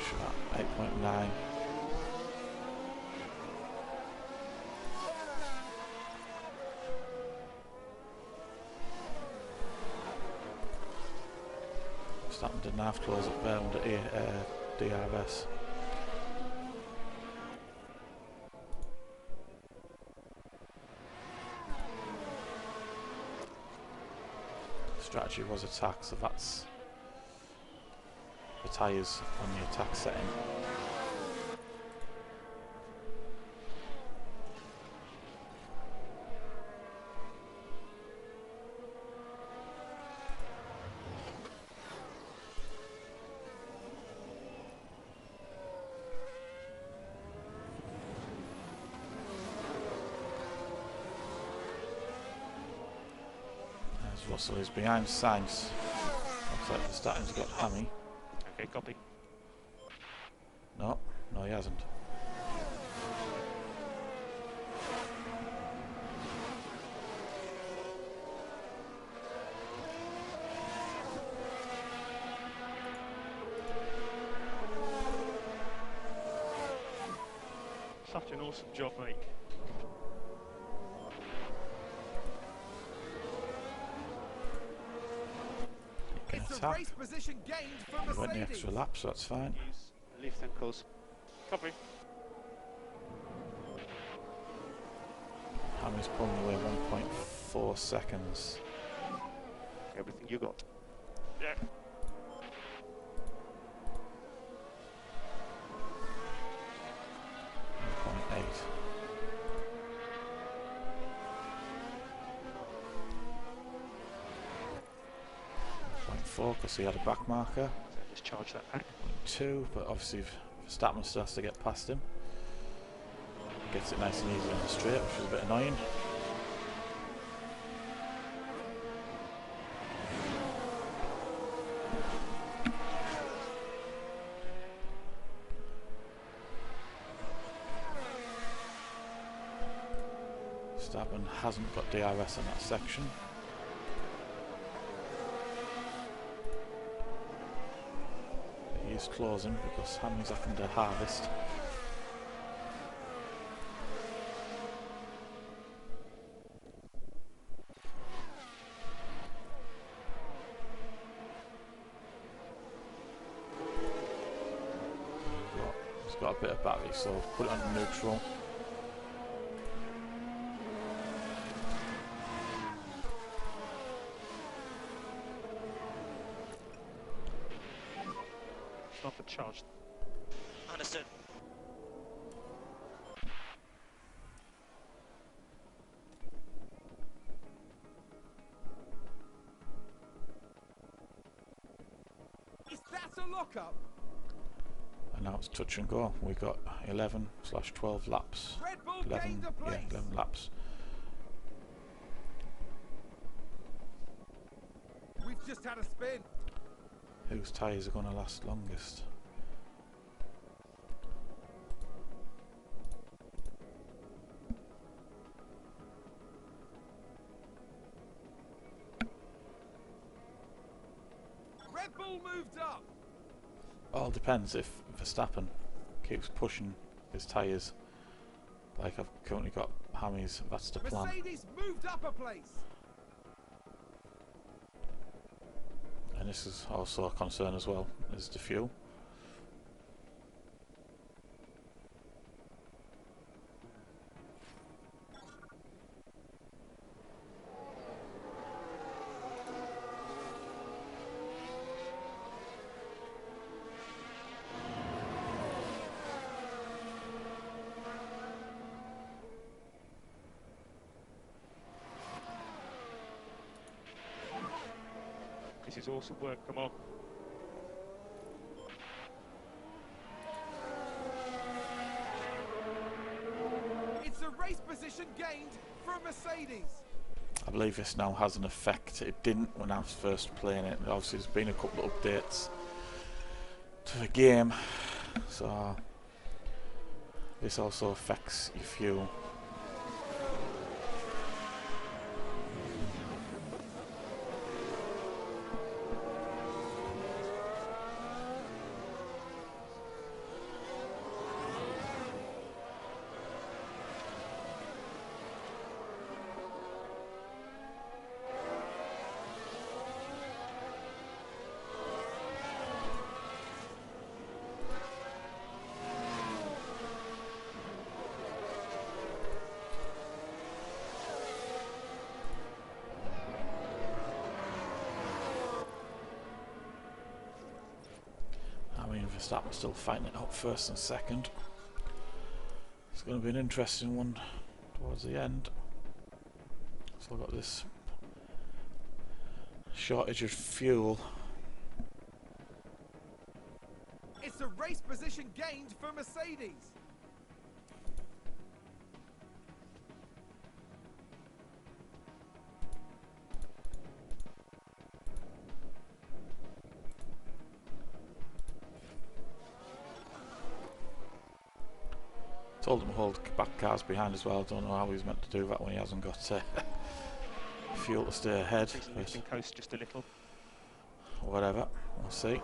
Shot 8.9. Verstappen didn't have to close up there under DRS. Strategy was attack, so that's the tyres on the attack setting. As Russell is behind Sainz. Looks like Verstappen's got Hammy. Okay, copy. No, he hasn't. Such an awesome job, mate. Can It's a attack. race position gained for He went the Mercedes. extra lap, so that's fine. Use lift and close. Copy. Hammy's pulling away 1.4 seconds. Everything you got. Yeah. Because he had a back marker. So just charge that back. 2, but obviously Verstappen still has to get past him. Gets it nice and easy on the straight, which is a bit annoying. Verstappen hasn't got DRS in that section. He is closing because Hamilton's having to harvest. He's got a bit of battery, so put it on neutral. It's not the charge. Understood. Is that a lockup? And now it's touch and go. We got 11/12 laps. Red Bull 11, gained a yeah, place. 11 laps. We've just had a spin. Whose tyres are going to last longest? Red Bull moved up. All depends if Verstappen keeps pushing his tyres like I've currently got Hammies. That's the plan. Mercedes moved up a place. And this is also a concern as well, is the fuel. This is awesome work, come on. It's a race position gained from Mercedes. I believe this now has an effect. It didn't when I was first playing it. Obviously there's been a couple of updates to the game, so this also affects your fuel. Verstappen still fighting it up first and second. It's going to be an interesting one towards the end. So I've got this shortage of fuel. It's a race position gained for Mercedes. Told him to hold back cars behind as well. Don't know how he's meant to do that when he hasn't got fuel to stay ahead. You can coast just a little. Whatever, we'll see.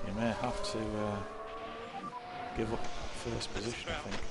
You may have to give up first position, I think.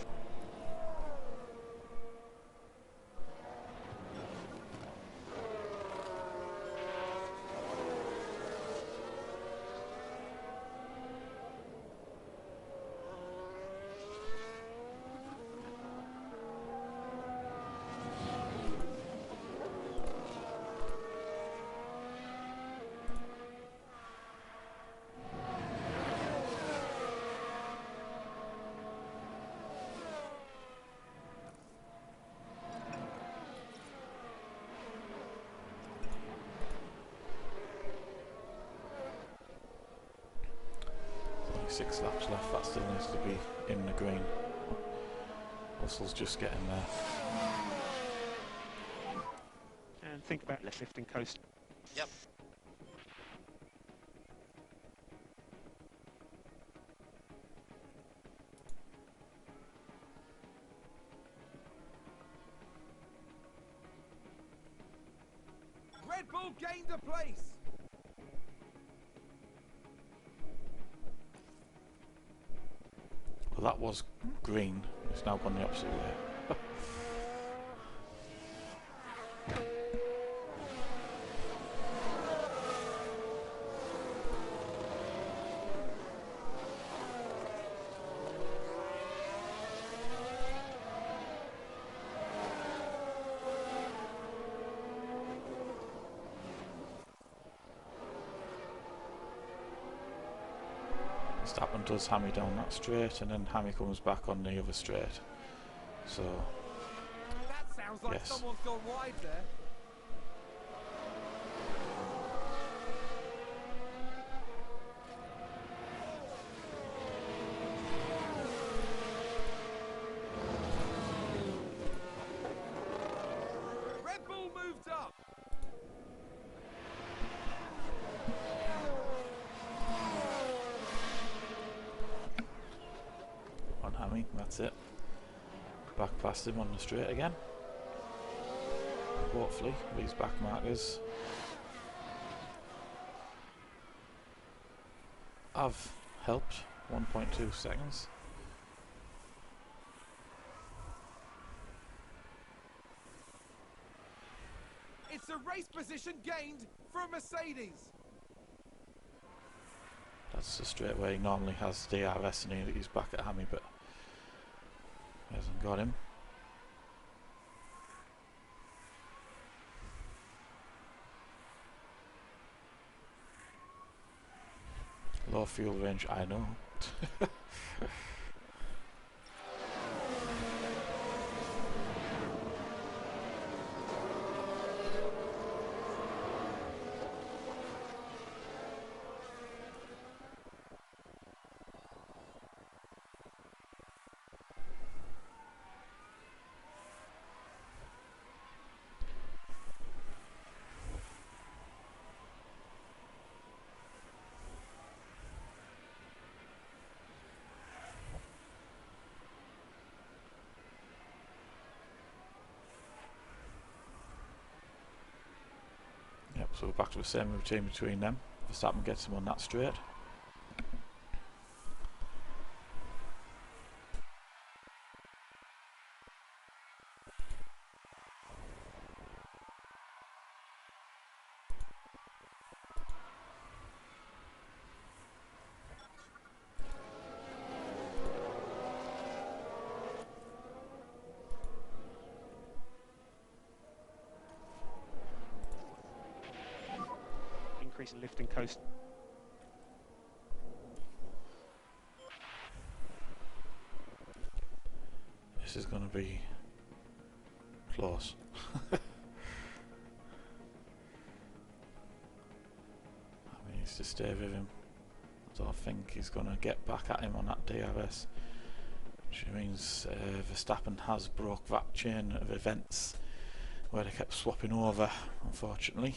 Only 6 laps left, that still needs to be in the green. Russell's just getting there. think about less lifting coast. Yep. Red Bull gained a place. Well, that was green. It's now gone the opposite way. Verstappen does hammy down that straight, and then hammy comes back on the other straight. So, That sounds like yes. someone's gone wide there. Red Bull moved up. On hammy, that's it. Back past him on the straight again. Hopefully, these back markers have helped. 1.2 seconds. It's a race position gained for a Mercedes. That's the straight where he normally has DRS, and he's back at hammy, but he hasn't got him. Low fuel range, I know. Yep, so we're back to the same routine between them. Verstappen gets him on that straight. Increase in lifting coast. This is going to be close. I mean, he's to stay with him. I don't think he's going to get back at him on that DRS, which means Verstappen has broke that chain of events where they kept swapping over, unfortunately.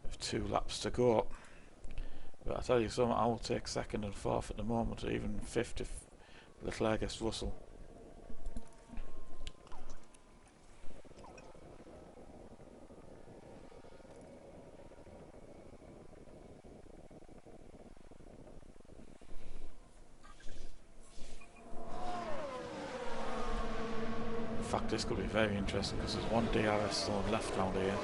With 2 laps to go. But I tell you something, I will take second and fourth at the moment, or even fifth if Leclerc gets Russell. In fact, this could be very interesting because there's one DRS zone left round here.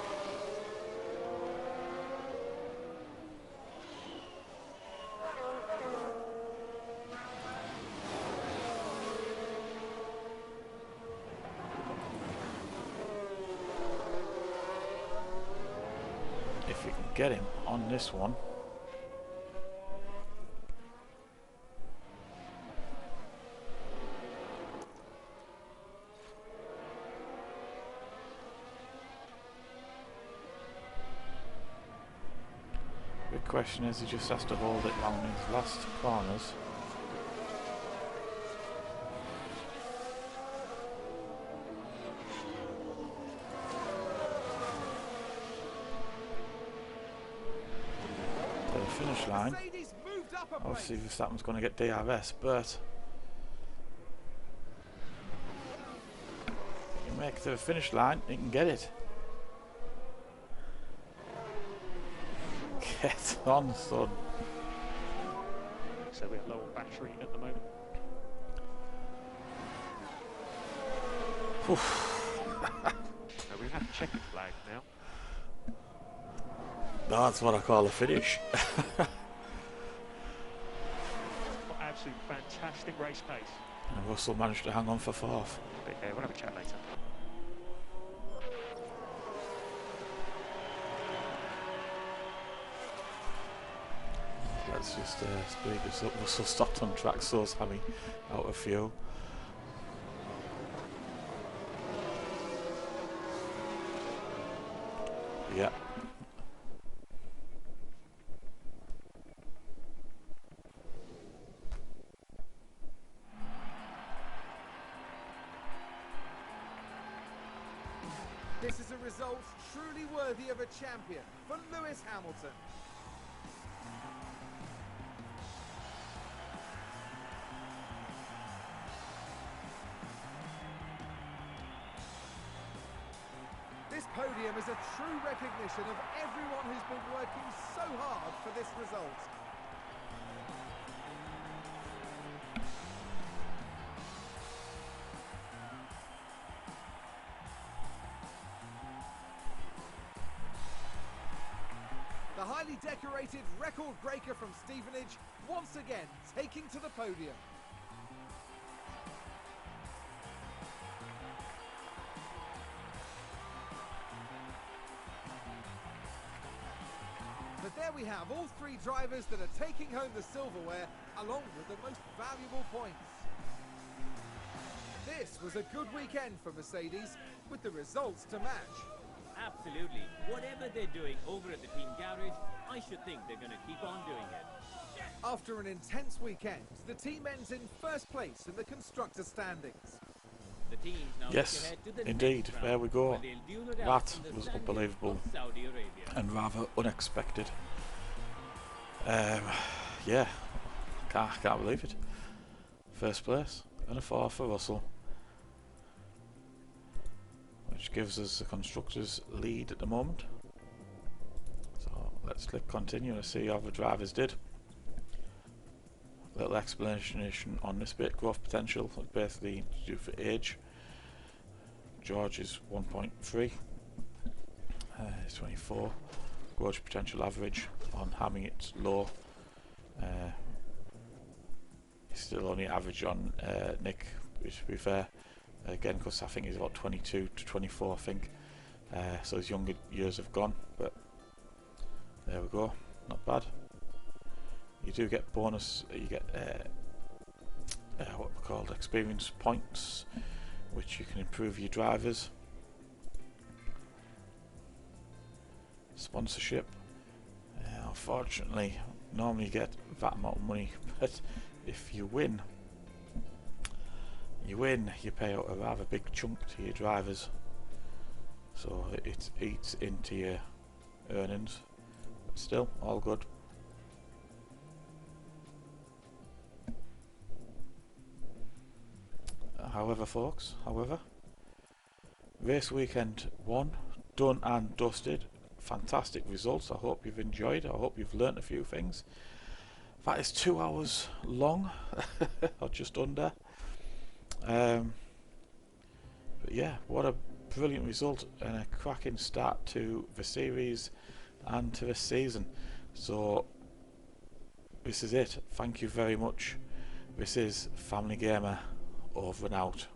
If we can get him on this one. Big question is, he just has to hold it down in his last corners. To the finish line. Mercedes moved up a Obviously, place. Verstappen's going to get DRS, but you make it to the finish line, you can get it. Get on, son. So we're low on battery at the moment. So we have checkered flag now. That's what I call a finish. Absolute fantastic race pace. And Russell managed to hang on for fourth. But we'll have a chat later. Let's just speed this up. Russell stopped on track, so's Hammy out of fuel. Yeah. This is a result truly worthy of a champion for Lewis Hamilton. This podium is a true recognition of everyone who's been working so hard for this result. The highly decorated record breaker from Stevenage once again taking to the podium. But there we have all three drivers that are taking home the silverware along with the most valuable points. This was a good weekend for Mercedes with the results to match. Absolutely. Whatever they're doing over at the team garage, I should think they're going to keep on doing it. After an intense weekend, the team ends in first place in the constructor standings. The teams now Yes, look ahead to the indeed. next round, There we go. where they'll duel it out That in the was sand unbelievable of Saudi Arabia. and rather unexpected. Yeah, can't believe it. First place and a fourth for Russell, which gives us the constructors lead at the moment. So let's click continue and see how the drivers did. Little explanation on this bit. Growth potential is basically due for age. George is 1.3, he's 24. Growth potential average on Hammy, it's low. He's still only average on Nick, which to be fair, again, because I think he's about 22 to 24, I think. So his younger years have gone, but there we go, not bad. You do get bonus, you get what we called experience points, which you can improve your drivers. Sponsorship. Unfortunately, normally you get that amount of money, but if you win, you pay out a rather big chunk to your drivers. So it eats into your earnings. But still, all good. However, folks, race weekend 1 done and dusted. Fantastic results. I hope you've enjoyed. I hope you've learnt a few things. That is 2 hours long, or just under. But yeah, what a brilliant result and a cracking start to the series and to the season. So this is it. Thank you very much. This is FamilyGamer, over and out.